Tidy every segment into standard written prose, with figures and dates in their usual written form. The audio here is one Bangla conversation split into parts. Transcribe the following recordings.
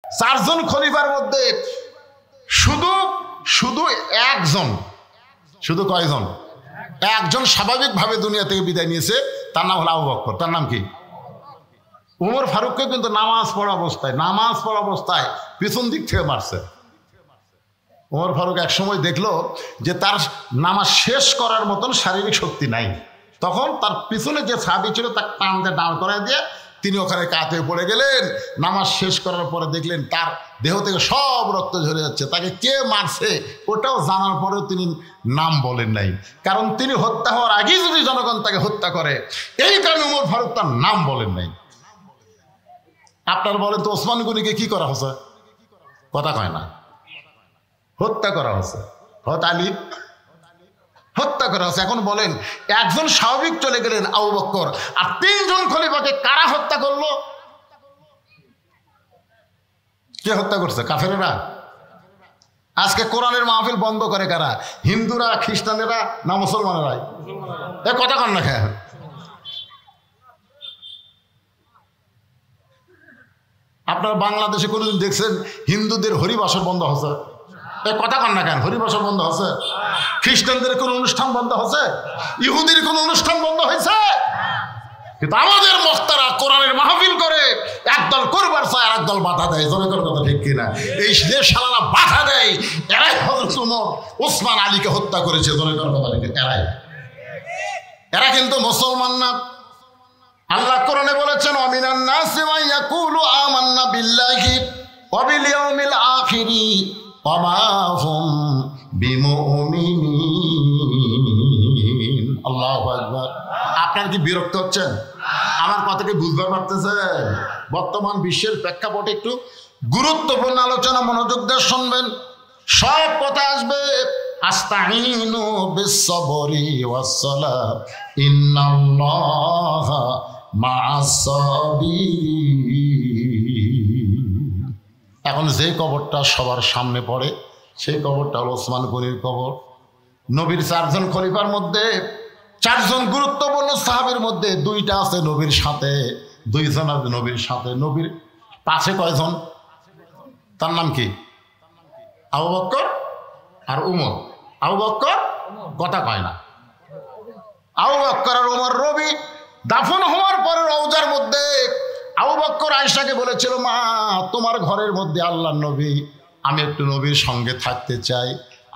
চারজন খলিফার মধ্যে শুধু শুধু একজন, শুধু কয়জন? একজন স্বাভাবিকভাবে দুনিয়া থেকে বিদায় নিয়েছে, তার নাম হলো আবু বকর। তার নাম কি? উমর ফারুককে কিন্তু নামাজ পড়া অবস্থায় পিছন দিক থেকে মারছে। উমর ফারুক এক সময় দেখলো যে তার নামাজ শেষ করার মতন শারীরিক শক্তি নাই, তখন তার পিছনে যে সাহাবী ছিল তাকে টান দিয়ে দাঁড় করায় দিয়ে তিনি ওখানে কাতে পড়ে গেলেন। নামাজ শেষ করার পরে দেখলেন তার দেহ থেকে সব রক্ত ঝরে যাচ্ছে। তাকে কে মারছে ওটাও জানার পরেও তিনি নাম বলেন নাই, কারণ তিনি হত্যা হওয়ার আগেই যদি জনগণ তাকে হত্যা করে, এই কারণে উমর ফারুক তার নাম বলেন নাই। আপনার বলেন তো ওসমান গনিকে কি করা হয়েছে? কথা কয় না, হত্যা করা হয়েছে। আলী হত্যা করা হয়েছে। এখন বলেন, একজন স্বাভাবিক চলে গেলেন আবু বকর, আর তিনজন খলিফাকে কারা হত্যা করলো? কে হত্যা করছে? কাফেরেরা। আজকে কোরআনের মাহফিল বন্ধ করে কারা? হিন্দুরা, খ্রিস্টানেরা না মুসলমানেরাই? এ কথা কন না খেয়ে। আপনার বাংলাদেশে কোনোদিন দেখছেন হিন্দুদের হরিবাসর বন্ধ হচ্ছে? কথা কন না কেন? হরিবাসর বন্ধ হচ্ছে? খ্রিস্টানদের কোন অনুষ্ঠান বন্ধ হচ্ছে? ইহুদির কোন অনুষ্ঠান বন্ধ হয়েছে? কিন্তু আমাদের বক্তারা কোরআনের মাহফিল করে একদল করবার চায় আর একদল বাধা দেয়। জনগণের কথা ঠিক কিনা? এই যে শালারা বাধা দেয়, এরাই হযরত ওমর ওসমান আলীকে হত্যা করেছে। জনগণের কথা ঠিক, এরা কিন্তু মুসলমান না। আল্লাহ কোরআনে বলেছেন, ওয়ামিনান নাসি মান ইয়াকুলু আমান্না বিল্লাহি ওয়া বিল ইয়াউমিল আখিরি ওয়া মা হুম বিমুমিনিন। আল্লাহু আকবার। আপনারা কি বিরক্ত হচ্ছেন? আমার কথা কি বুঝতে পারতেছেন? বর্তমান বিশ্বের প্রেক্ষাপটে একটু গুরুত্বপূর্ণ আলোচনা মনোযোগ দিয়ে শুনবেন। সব কথা আসবে আস্তাইনু বিস-সাবরি ওয়াস-সালাহ ইন্নাল্লাহা মা'আস-সাবিরিন। এখন যে কবরটা সবার সামনে পড়ে সেই কবরটা হলো ওসমান গনির কবর। নবীর চারজন খলিফার মধ্যে, চারজন গুরুত্বপূর্ণ সাহাবীর মধ্যে দুইটা আছে নবীর সাথে, দুইজন আছে নবীর সাথে। নবীর পাশে কয়জন? তার নাম কি? আবু বকর আর উমর। আবু বকর কথা কয় না। আবু বকর আর উমর রবি দাফন হওয়ার পরে রওজার মধ্যে আবু বকর আয়েশাকে বলেছিল, মা তোমার ঘরের মধ্যে আল্লাহর নবী, আমি একটু নবীর সঙ্গে থাকতে চাই।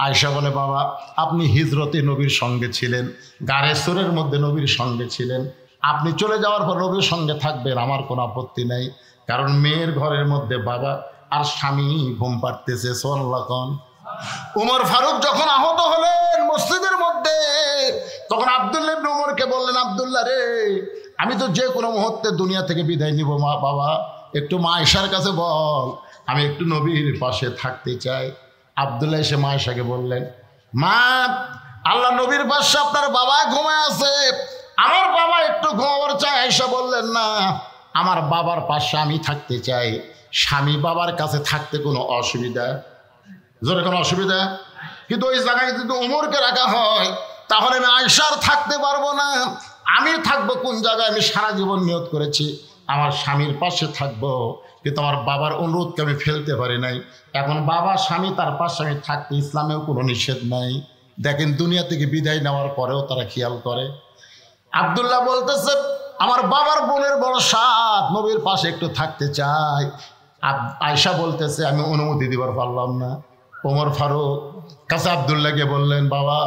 আয়েশা বলে, বাবা আপনি হিজরতে নবীর সঙ্গে ছিলেন, গারে সুরের মধ্যে নবীর সঙ্গে ছিলেন, আপনি চলে যাওয়ার পর নবীর সঙ্গে থাকবেন, আমার কোনো আপত্তি নাই। কারণ মেয়ের ঘরের মধ্যে বাবা আর স্বামী ঘুম পাড়তেছে। সুবহানাল্লাহ। উমর ফারুক যখন আহত হলেন মসজিদের মধ্যে, তখন আব্দুল্লাহ ইবনে উমরকে বললেন, আব্দুল্লাহ রে, আমি তো যে কোনো মুহূর্তে দুনিয়া থেকে বিদায় নিব, মা বাবা একটু মা আয়েশার কাছে বল, আমি একটু নবীর পাশে থাকতে চাই। আব্দুল্লাহ এসে মা আয়েশাকে বললেন, মা আল্লাহ নবীর পাশে আপনার বাবা ঘুমায় আছে, আমার বাবা একটু ঘুমাবার চায়। আয়েশা বললেন, না, আমার বাবার পাশে আমি থাকতে চাই। স্বামী বাবার কাছে থাকতে কোনো অসুবিধা? জোরে কোনো অসুবিধা? কিন্তু ওই জায়গায় যদি উমরকে রাখা হয় তাহলে আমি আয়েশার থাকতে পারবো না। আমি থাকবো কোন জায়গায়? আমি সারা জীবন নিয়ত করেছি আমার স্বামীর পাশে থাকবো, কিন্তু আমার বাবার অনুরোধকে আমি ফেলতে পারি নাই। এখন বাবা স্বামী তার পাশে আমি থাকতে ইসলামেও কোনো নিষেধ নাই। দেখেন দুনিয়া থেকে বিদায় নেওয়ার পরেও তারা খেয়াল করে। আব্দুল্লাহ বলতেছে, আমার বাবার বোনের বড় সাথ, নবীর পাশে একটু থাকতে চাই। আয়েশা বলতেছে, আমি অনুমতি দিবার পারলাম না। ওমর ফারুক কাছে আব্দুল্লাহকে বললেন, বাবা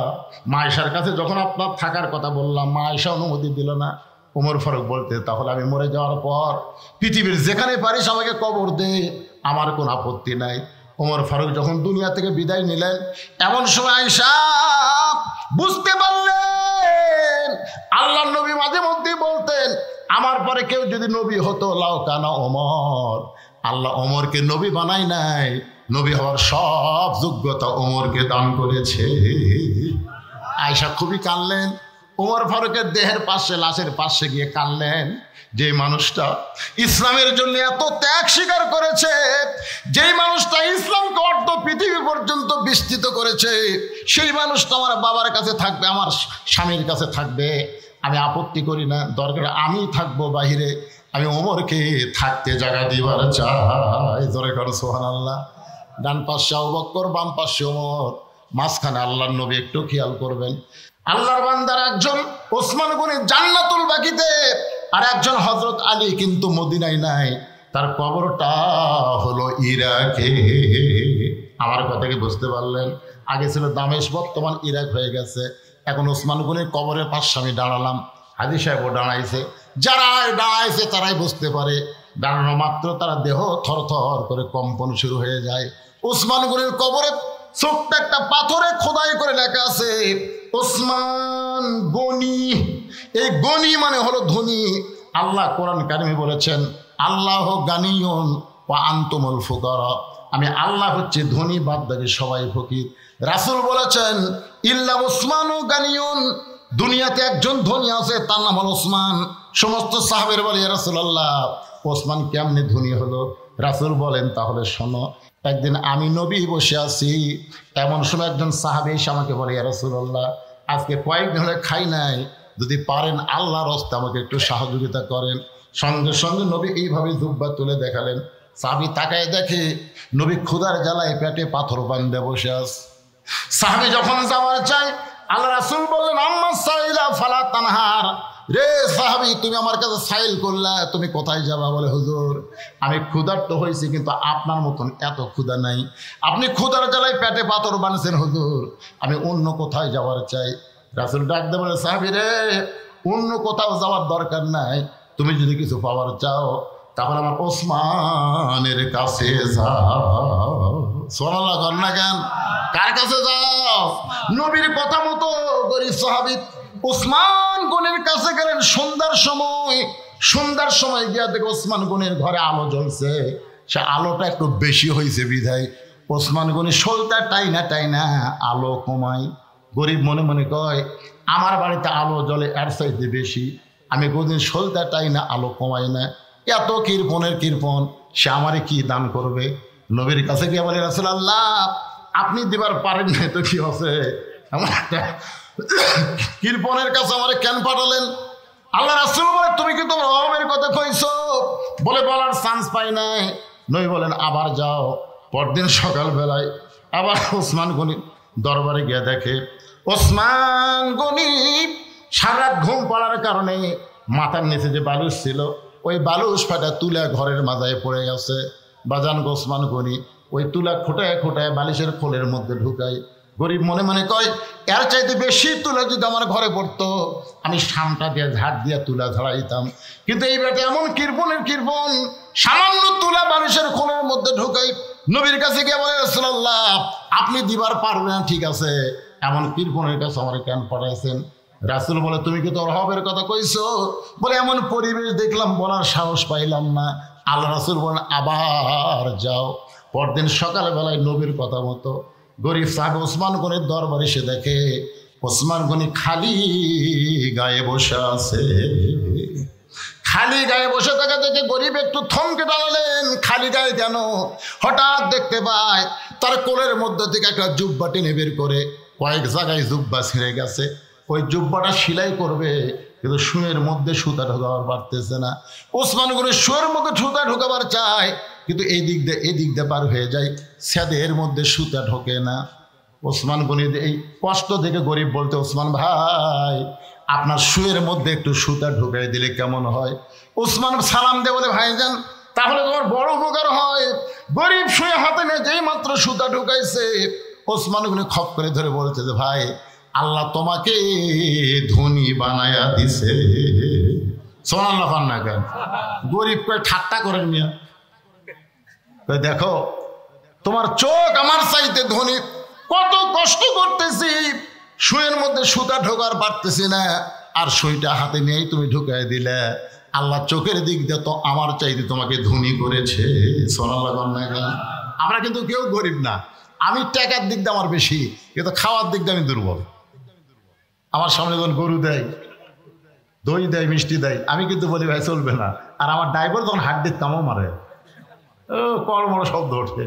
মা আয়েশার কাছে যখন আপনার থাকার কথা বললাম, মা আয়েশা অনুমতি দিল না। ওমর ফারুক বলতে, তাহলে আমি মরে যাওয়ার পর পৃথিবীর যেখানে পারিস আমাকে কবর দে, আমার কোনো আপত্তি নাই। ওমর ফারুক যখন দুনিয়া থেকে বিদায় নিলেন, এমন সময় আয়েশা বুঝতে পারলেন আল্লাহর নবী মাঝে মধ্যে বলতেন, আমার পরে কেউ যদি নবী হতো লাউ কানা ওমর, আল্লাহ ওমরকে নবী বানাই নাই, নবী হওয়ার সব যোগ্যতা ওমরকে দান করেছে। আয়েশা খুবই কাঁদলেন। ওমর ফারুকের দেহের পাশে, লাশের পাশে গিয়ে কাঁদলেন, যে মানুষটা ইসলামের জন্য এত ত্যাগ স্বীকার করেছে, যেই মানুষটা ইসলামকে অর্ধ পৃথিবী পর্যন্ত বিস্তৃত করেছে, সেই মানুষটা আমার বাবার কাছে থাকবে, আমার স্বামীর কাছে থাকবে, আমি আপত্তি করি না, দরকার আমি থাকবো বাহিরে, আমি ওমরকে থাকতে জায়গা দিবার চাই। জোরে করো সুবহানাল্লাহ। ডান পাশে আবু বকর, বাম পাশে ওমর, মাঝখানে আল্লাহর নবী। একটু খেয়াল করবেন, আল্লাহর বান্দার একজন ওসমান গনি জান্নাতুল বাকিতে, আর একজন হযরত আলী কিন্তু মদিনায় নাই, তার কবরটা হলো ইরাকে। আমার কথা কি বুঝতে পারলেন? আগে ছিল দামেশ, বর্তমান ইরাক হয়ে গেছে। এখন ওসমান গনির কবরের পাশে আমি দাঁড়ালাম, হাজী সাহেবও দাঁড়াইছে। যারা দাঁড়াইছে তারাই বুঝতে পারে, দাঁড়ানো মাত্র তারা দেহ থরথর করে কম্পন শুরু হয়ে যায়। ওসমান গনির কবরে ছোট্ট একটা পাথরে খোদাই করে লেখা আছে ওসমান গনি। এই গনি মানে হলো ধনী। আল্লাহ কোরআন কারিমে বলেছেন আল্লাহ গানিয়ুন ওয়া আনতুমুল ফুকারা, আমি আল্লাহ হচ্ছে ধনী, বাদ বাকি সবাই ফকির। রাসূল বলেছেন ইল্লা ওসমানু গানিয়ুন, দুনিয়াতে একজন ধনী আছে, তার নাম হলো ওসমান। সমস্ত সাহাবের বলে ইয়া রাসূলুল্লাহ, ওসমান কেমনে ধনী হলো? রাসূল বলেন তাহলে শোনো। একদিন আমি নবী বসে আছি, এমন সময় একজন সাহাবী এসে আমাকে বলে ইয়া রাসূলুল্লাহ, আজকে কয়েকদিন হলে খাই নাই, যদি পারেন আল্লাহর রাস্তে আমাকে একটু সহযোগিতা করেন। সঙ্গে সঙ্গে নবী এইভাবে জুব্বা তুলে দেখালেন। সাহাবী তাকায় দেখে নবী ক্ষুধার জ্বালায় পেটে পাথর বাঁধে বসে আছে। সাহাবী যখন যাওয়ার চাই, আল্লাহ রাসূল বললেন আম্মা সাইলা ফালা তানহার, রে সাহাবী তুমি আমার কাছে সাইল করলা, তুমি কোথায় যাবা? বলে হুজুর আমি ক্ষুধার্ত হয়েছি, কিন্তু আপনার মতন এত ক্ষুধা নাই। আপনি ক্ষুধার জ্বালায় পেটে পাথর বাঁধছেন হুজুর, আমি অন্য কোথায় যাওয়ার চাই। রাসূল ডাক দিয়ে বলে সাহাবী রে, অন্য কোথাও যাওয়ার দরকার নাই, তুমি যদি কিছু পাওয়ার চাও তাহলে আমার ওসমানের কাছে যাও। সুবহানাল্লাহ কর না কেন? কার কাছে যাও? নবীর কথা মতো গরিব সাহাবী ওসমান গনির কাছে গেলেন সন্ধ্যার সময় গিয়া দেখে ওসমান গনির ঘরে আলো জ্বলছে। সে আলোটা একটু বেশি হয়েছে বিধায় ওসমান গনি সলতা টাইনা আলো কমায়। গরিব মনে মনে কয় আমার বাড়িতে আলো জ্বলে এর চাইতে বেশি, আমি কোনদিন সলতা টাইনা আলো কমাই না, এত কৃপণ সে আমারে কি দান করবে? নবীর কাছে গিয়ে বলে রাসূলুল্লাহ আপনি দিবার পারেন না তো কি আছে, আমার কৃপণের কাছে আমারে কেন পাঠালেন? আল্লাহ রাসূল বলে তুমি কি তোমার অভাবের কথা কইছো? বলে বলার চান্স পাই নাই। নবী বলেন আবার যাও। পরদিন সকালবেলায় আবার ওসমান গনি দরবারে গিয়ে দেখে ওসমান গনি সারা ঘুম পড়ার কারণে মাথার নিচে যে বালুস ছিল, ওই বালুস ফাটা তুলা ঘরের মাথায় পড়ে গেছে। বাজান ওসমান গনি ওই তুলা খোটায় বালিশের খোলের মধ্যে ঢুকায়। গরিব মনে মনে কয় এর চাইতে বেশি তুলা যদি আমার ঘরে পড়তো, আমি সামটা দিয়ে ঝাড় দিয়ে তুলা ঝাড়াইতাম। কিন্তু এই বেটা এমন কৃপণ, সামান্য তুলা বালিশের খোলের মধ্যে ঢুকাই। নবীর কাছে গিয়ে বলে রাসূলুল্লাহ আপনি দিবার পারবেন না, ঠিক আছে, এমন কৃপণের কাছে আমার কেন পাঠাইছেন? রাসূল বলে তুমি কি তোর অভাবের কথা কইছো? বলে এমন পরিবেশ দেখলাম বলার সাহস পাইলাম না। আল্লাহ রাসূল বলেন আবার যাও। পরদিন সকালবেলায় নবীর কথা মতো গরিব সাহেব ওসমান গনির দরবারে এসে দেখে ওসমান গনি খালি গায়ে বসে আছে। খালি গায়ে বসে থাকা দেখে গরিব একটু থমকে দাঁড়ালেন, খালি গায়ে কেন? হঠাৎ দেখতে পায় তার কোলের মধ্যে থেকে একটা জুব্বা টেনে বের করে কয়েক জায়গায় জুব্বা ছিঁড়ে গেছে। ওই জুব্বাটা সেলাই করবে, কিন্তু শুয়ের মধ্যে সুতা ঢোকাবার পারতেছে না। ওসমান গনি শুয়ের মধ্যে সুতা ঢোকাবার চায়, কিন্তু এই দিক দিয়ে পার হয়ে যায়, ছাদের মধ্যে সুতা ঢোকে না। ওসমান গনি এই কষ্ট দেখে গরিব বলতে ওসমান ভাই আপনার শুয়ের মধ্যে একটু সুতা ঢুকাই দিলে কেমন হয়? ওসমান সালাম দে বলে ভাইজান তাহলে তোমার বড় উপকার হয়। গরিব শুয়ে হাতে নিয়ে যেই মাত্র সুতা ঢুকাইছে, ওসমান গনি খপ করে ধরে বলছে যে ভাই আল্লাহ তোমাকে ধনী বানায়া দিছে। সুবহানাল্লাহ না কেন? গরিব কয় ঠাট্টা করেন মিয়া, দেখো তোমার চোখ আমার চাইতে ধনী, কত কষ্ট করতেছি, শুয়ের মধ্যে সুতা ঢোকার পারতেছি না, আর সুইটা হাতে নিয়েই তুমি ঢুকাই দিলে। আল্লাহ চোখের দিক দিয়ে তো আমার চাইতে তোমাকে ধনী করেছে। সুবহানাল্লাহ না কেন? আমরা কিন্তু কেউ গরিব না, আমি টাকার দিক দিয়ে আমার বেশি, কিন্তু খাওয়ার দিক দিয়ে আমি দুর্বল। আমার সামনে যখন গরু দেয়, দই দেয়, মিষ্টি দেয়, আমি কিন্তু বলি ভাই চলবে না। আর আমার ড্রাইভার যখন হাড্ডির তামও মারে, ও কড়মড় শব্দ ওঠে।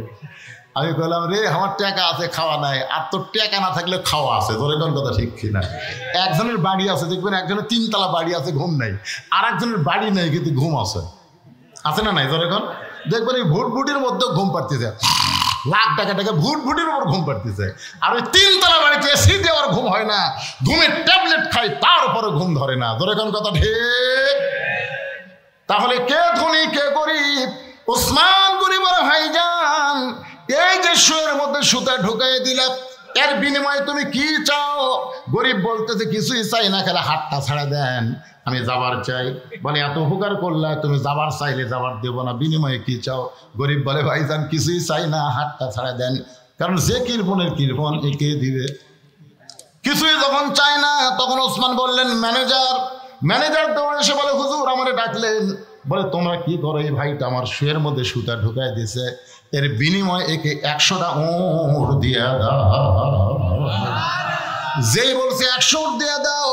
আমি বললাম রে আমার টাকা আছে, খাওয়া নাই, আর তোর টাকা না থাকলে খাওয়া আছে। ধরে কোন কথা ঠিক কিনা? একজনের বাড়ি আছে দেখবেন, একজনের 3 তলা বাড়ি আছে, ঘুম নাই, আর একজনের বাড়ি নেই কিন্তু ঘুম আছে। আছে না নাই ধর এখন দেখবেন এই ভুটভুটির মধ্যে ঘুম পাড়তেছে, লাখ টাকা টাকা ভুটভুটির উপর ঘুম পাড়তেছে। আর ওই তিনতলা বাড়িতে এসি দেওয়ার ঘুম হয় না, ঘুমের ট্যাবলেট খাই তারপরে ঘুম ধরে না। ধর এখন কথা ঠিক। তাহলে কে ধনী কে গরিব? ওসমান গনি বলে ভাইজান এই যে শুয়ের মধ্যে সুতা ঢুকাই দিলাম, এর বিনিময়ে তুমি কি চাও? গরিব বলতেছে কিছুই চাই না, খেলে হাতটা ছাড়া দেন, আমি যাবার চাই। বলে এত উপকার করলে তুমি যাবার চাইলে যাবার দেব না, বিনিময়ে কি চাও? গরিব বলে ভাইজান কিছুই চাই না, হাতটা ছাড়া দেন। কারণ যে কৃপণের কৃপণ একে দিবে। কিছুই যখন চায় না তখন ওসমান বললেন ম্যানেজার। ম্যানেজার দৌড়ে এসে বলে হুজুর আমারে ডাকলেন। বলে তোমরা কি করো? এই ভাইটা আমার শুয়ের মধ্যে সুতা ঢুকাই দিয়েছে, এর বিনিময়ে একে 100টা উট দিয়ে দাও। যেই বলছে 100 উট দিয়ে দাও,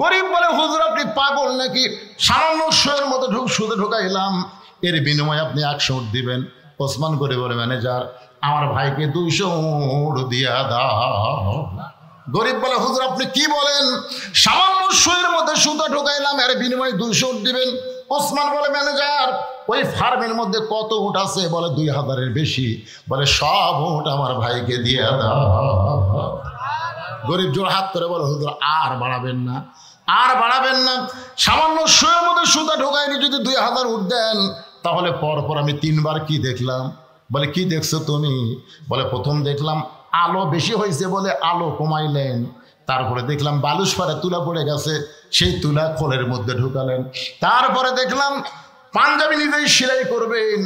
গরিব বলে হুজুর আপনি পাগল নাকি? সামান্য শুয়ের মধ্যে সুতা ঢুকাইলাম, এর বিনিময়ে আপনি 100 উট দিবেন? ওসমান করে বলে ম্যানেজার আমার ভাইকে 200 উট দিয়ে দাও। গরিব বলে হুজুর আপনি কি বলেন? সামান্য শুয়ের মধ্যে সুতা ঢুকাইলাম, এর বিনিময়ে 200 উট দিবেন? ওসমান বলে ম্যানেজার ওই ফার্মের মধ্যে কত উট আছে? বলে 2000-এর বেশি। বলে সব উট আমার ভাইকে দিয়ে দাও। গরিব জোর হাত করে বলে হুজুর আর বাড়াবেন না, আর বাড়াবেন না। সামান্য শুয়ের মধ্যে সুতা ঢুকাইনি যদি 2000 উট দেন, তাহলে পরপর আমি 3বার কি দেখলাম? বলে কি দেখছো তুমি? বলে প্রথম দেখলাম আলো বেশি হয়েছে বলে আলো কমাইলেন, তারপরে দেখলাম বালুস পাড়ে তুলা পড়ে গেছে, সেই তুলা খোলের মধ্যে ঢুকালেন, তারপরে দেখলাম পাঞ্জাবি নিজেই সেলাই করবেন,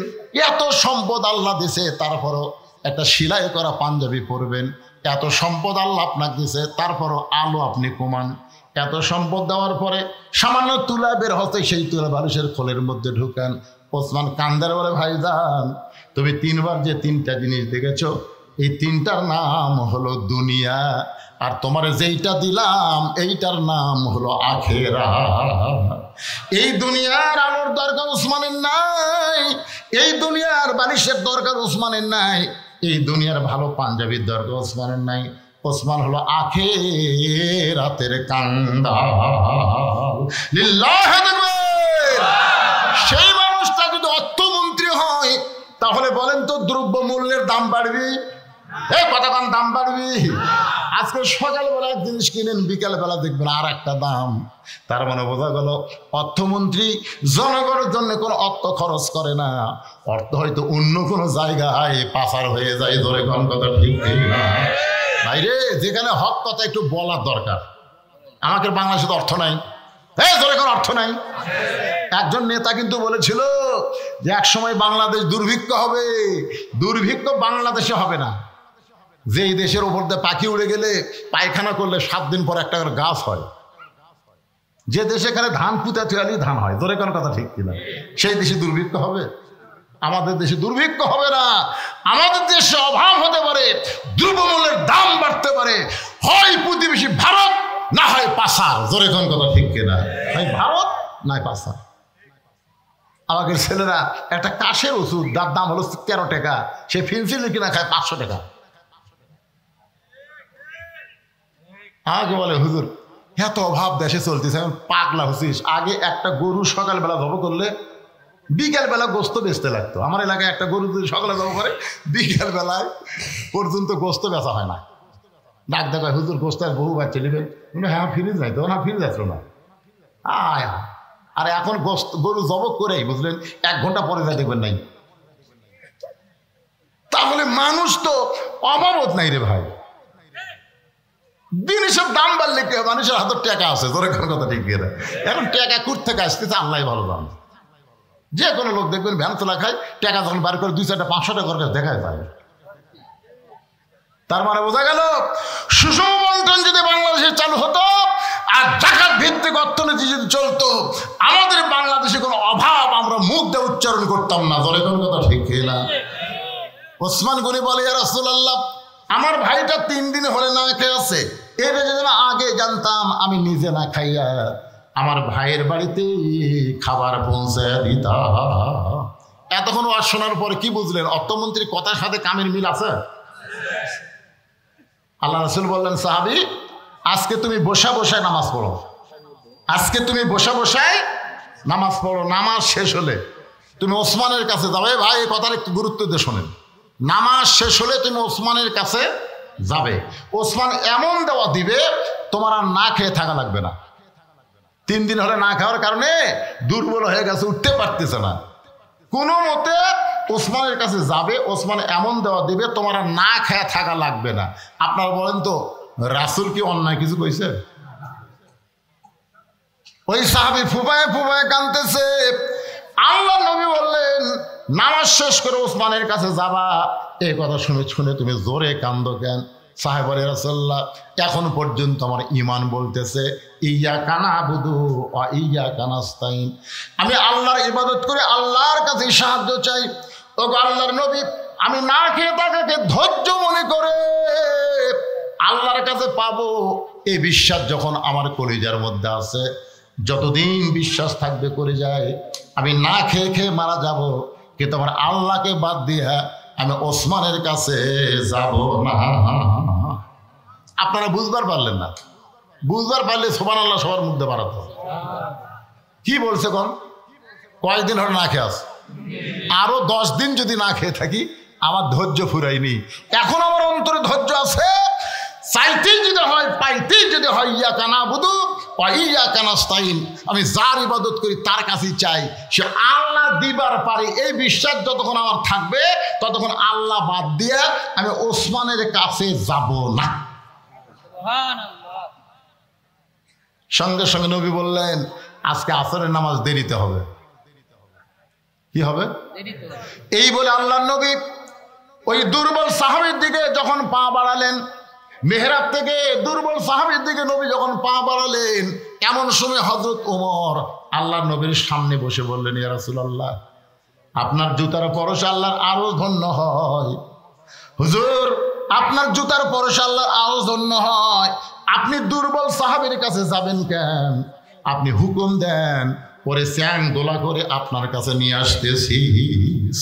এত সম্পদ আল্লাহ দিছে, তারপরও একটা সেলাই করা পাঞ্জাবি পরবেন। এত সম্পদ আল্লাহ আপনাকে দিছে, তারপরও আলো আপনি কমান। এত সম্পদ দেওয়ার পরে সামান্য তুলা বের হতে, সেই তুলা বালুসের খোলের মধ্যে ঢুকান। ওসমান কান্দার বলে ভাইজান তুমি 3বার যে 3টা জিনিস দেখেছো, এই 3টার নাম হলো দুনিয়া, আর তোমার যেইটা দিলাম এইটার নাম হলো আখেরা। এই দুনিয়ার আলোর দরকার উসমানের নাই, এই দুনিয়ার বালিশের দরকার উসমানের নাই, এই দুনিয়ার ভালো পাঞ্জাবির দরকার উসমানের নাই। ওসমান হলো আখেরাতের কান্দাল। লিল্লাহি তাকবীর। সেই মানুষটা যদি অর্থমন্ত্রী হয় তাহলে বলেন তো দ্রব্য মূল্যের দাম বাড়বে? কতক্ষণ দাম বাড়বি? আজকে সকালবেলা এক জিনিস কিনেন, বিকালবেলা দেখবেন আর একটা দাম। তার মানে বোঝা গেল অর্থমন্ত্রী জনগণের জন্য কোনো অর্থ খরচ করে না, অর্থ হয়তো অন্য কোনো জায়গায় পাচার হয়ে যায়। ধরে কোন কথা ঠিক না বাইরে, যেখানে হক কথা একটু বলার দরকার। আমাদের বাংলাদেশে তো অর্থ নাই, ধরে কোন অর্থ নাই। একজন নেতা কিন্তু বলেছিল যে এক সময় বাংলাদেশ দুর্ভিক্ষ হবে। দুর্ভিক্ষ বাংলাদেশে হবে না, যেই দেশের ওপর দিয়ে পাখি উড়ে গেলে পায়খানা করলে 7 দিন পর একটা করে গাছ হয়, যে দেশে এখানে ধান পুঁতে তুয়ালি ধান হয়। ধরে কোন কথা ঠিক কিনা? সেই দেশে দুর্ভিক্ষ হবে? আমাদের দেশে দুর্ভিক্ষ হবে না। আমাদের দেশে অভাব হতে পারে, দ্রব্যমূল্যের দাম বাড়তে পারে, হয় প্রতিবেশী ভারত না হয় পাচার। ধরে কোন কথা ঠিক কিনা? হয় ভারত নয় পাচার। আমাদের ছেলেরা একটা কাশের ওষুধ, যার দাম হলো 13 টাকা, সে ফেন্সিল কিনা খায় 500 টাকা। আমাকে বলে হুজুর এত অভাব দেশে চলতেছে। আমি পাগলা হচ্ছিস? আগে একটা গরু সকালবেলা জব করলে বিকালবেলা গোস্ত বেচতে লাগতো। আমার এলাকায় একটা গরু যদি সকালে জব করে বিকালবেলায় পর্যন্ত গোস্ত বেচা হয় না। ডাক দেখায় হুজুর গোস্ত আর বহু বাচ্চা নেবেন? হ্যাঁ ফ্রিজ নাই তো। না ফ্রিজ আসলো না। আর এখন গরু জবক করেই বুঝলেন 1 ঘন্টা পরে যা দেখবেন নাই। তাহলে মানুষ তো অভাবত নাই রে ভাই। জিনিসের দাম বাড়লে কি হয়? মানুষের হাতে টাকা আছে। ধরে কোন কথা ঠিক কিনা? এখন টাকা কুট থেকে আসতেছে আল্লাহ ভালো দাম। যে কোনো লোক দেখবেন ভ্যান তোলা খায়, টাকা যখন বার করে 2-4টা 500 টাকা করে দেখায় যায়। তার মানে বোঝা গেল সুষম বন্টন যদি বাংলাদেশে চালু হতো আর জাকাত ভিত্তিক অর্থনীতি যদি চলতো, আমাদের বাংলাদেশে কোনো অভাব আমরা মুখ দিয়ে উচ্চারণ করতাম না। ধরে কোন কথা ঠিক কিনা? ওসমান গনি বলে ইয়া রাসূলুল্লাহ আমার ভাইটা 3 দিন হলে না খেয়ে আছে, এর যদি আগে জানতাম আমি নিজে না খাইয়া আমার ভাইয়ের বাড়িতে খাবার পৌঁছে দিতাম। এতক্ষণ ওয়াজ শোনার পরে কি বুঝলেন? অর্থমন্ত্রীর কথার সাথে কামের মিল আছে। আল্লাহ রাসূল বললেন সাহাবী আজকে তুমি বসা বসায় নামাজ পড়ো, আজকে তুমি বসা বসায় নামাজ পড়ো। নামাজ শেষ হলে তুমি ওসমানের কাছে যাবে। ভাই এই কথার একটু গুরুত্ব দিয়ে শোনেন, নামাজ শেষ হলে তুমি ওসমানের কাছে যাবে, ওসমান এমন দেওয়া দিবে তোমার আর না খেয়ে থাকা লাগবে না। 3 দিন হলে না খাওয়ার কারণে দুর্বল হয়ে গেছে, উঠতে পারতেছে না, কোনো মতে ওসমানের কাছে যাবে, ওসমান এমন দেওয়া দিবে তোমার আর না খেয়ে থাকা লাগবে না। আপনারা বলেন তো রাসূল কি অন্যায় কিছু কইছে? ওই সাহাবী ফুপায়ে ফুপায়ে কাঁদতেছে। আল্লাহ নবী বললেন নামাজ শেষ করে ওসমানের কাছে যাবা। এই কথা শুনে শুনে তুমি জোরে কান্দো কেন? সাহেব বলে রাসূলুল্লাহ এখন পর্যন্ত আমার ঈমান বলতেছে ইয়্যাকা না'বুদু ওয়া ইয়্যাকা নাস্তাইন, আমি আল্লাহর ইবাদত করে আল্লাহর কাছে সাহায্য চাই। ওগো আল্লাহর নবী, আমি না খেয়ে থাকাকে ধৈর্য মনে করে আল্লাহর কাছে পাবো, এই বিশ্বাস যখন আমার কলিজার মধ্যে আছে, যতদিন বিশ্বাস থাকবে কলিজায় আমি না খেয়ে খেয়ে মারা যাব, কিন্তু আমার আল্লাহকে বাদ দিয়ে আমি ওসমানের কাছে যাব না। আপনারা বুঝবার পারলেন না? বুঝবার পারলে সুবহানাল্লাহ সবার মধ্যে বাড়াতে হবে। কি বলছে কোন? কয়েকদিন হলে না খেয়ে আস, আরো 10 দিন যদি না খেয়ে থাকি আমার ধৈর্য ফুরাইনি, এখন আমার অন্তরে ধৈর্য আছে। চাইতেই যদি হয়, পাইতেই যদি হয়, ইয়্যাকা না'বুদু ওয়া ইয়্যাকা নাস্তাইন, আমি যার ইবাদত করি তার কাছেই চাই, সে আল্লাহ দিবার পারে, এই বিশ্বাস যতক্ষণ আমার থাকবে ততক্ষণ আল্লাহ বাদ দিয়ে আমি ওসমানের কাছে যাব না। সঙ্গে সঙ্গে নবী বললেন আজকে আসরের নামাজ দেরিতে হবে। কি হবে? এই বলে আল্লাহর নবী ওই দুর্বল সাহাবীর দিকে যখন পা বাড়ালেন, মেহরাব থেকে দুর্বল সাহাবীর দিকে নবী যখন পা বাড়ালেন, এমন সময় হযরত ওমর আল্লাহর নবীর সামনে বসে বললেন ইয়া রাসূলুল্লাহ, আপনার জুতার পরশে আল্লাহর আরো ধন্য হয়। হুজুর আপনার জুতার পরশে আল্লাহর আরো ধন্য হয়, আপনি দুর্বল সাহাবীর কাছে যাবেন কেন? আপনি হুকুম দেন, পরে চ্যাং দোলা করে আপনার কাছে নিয়ে আসতেছি।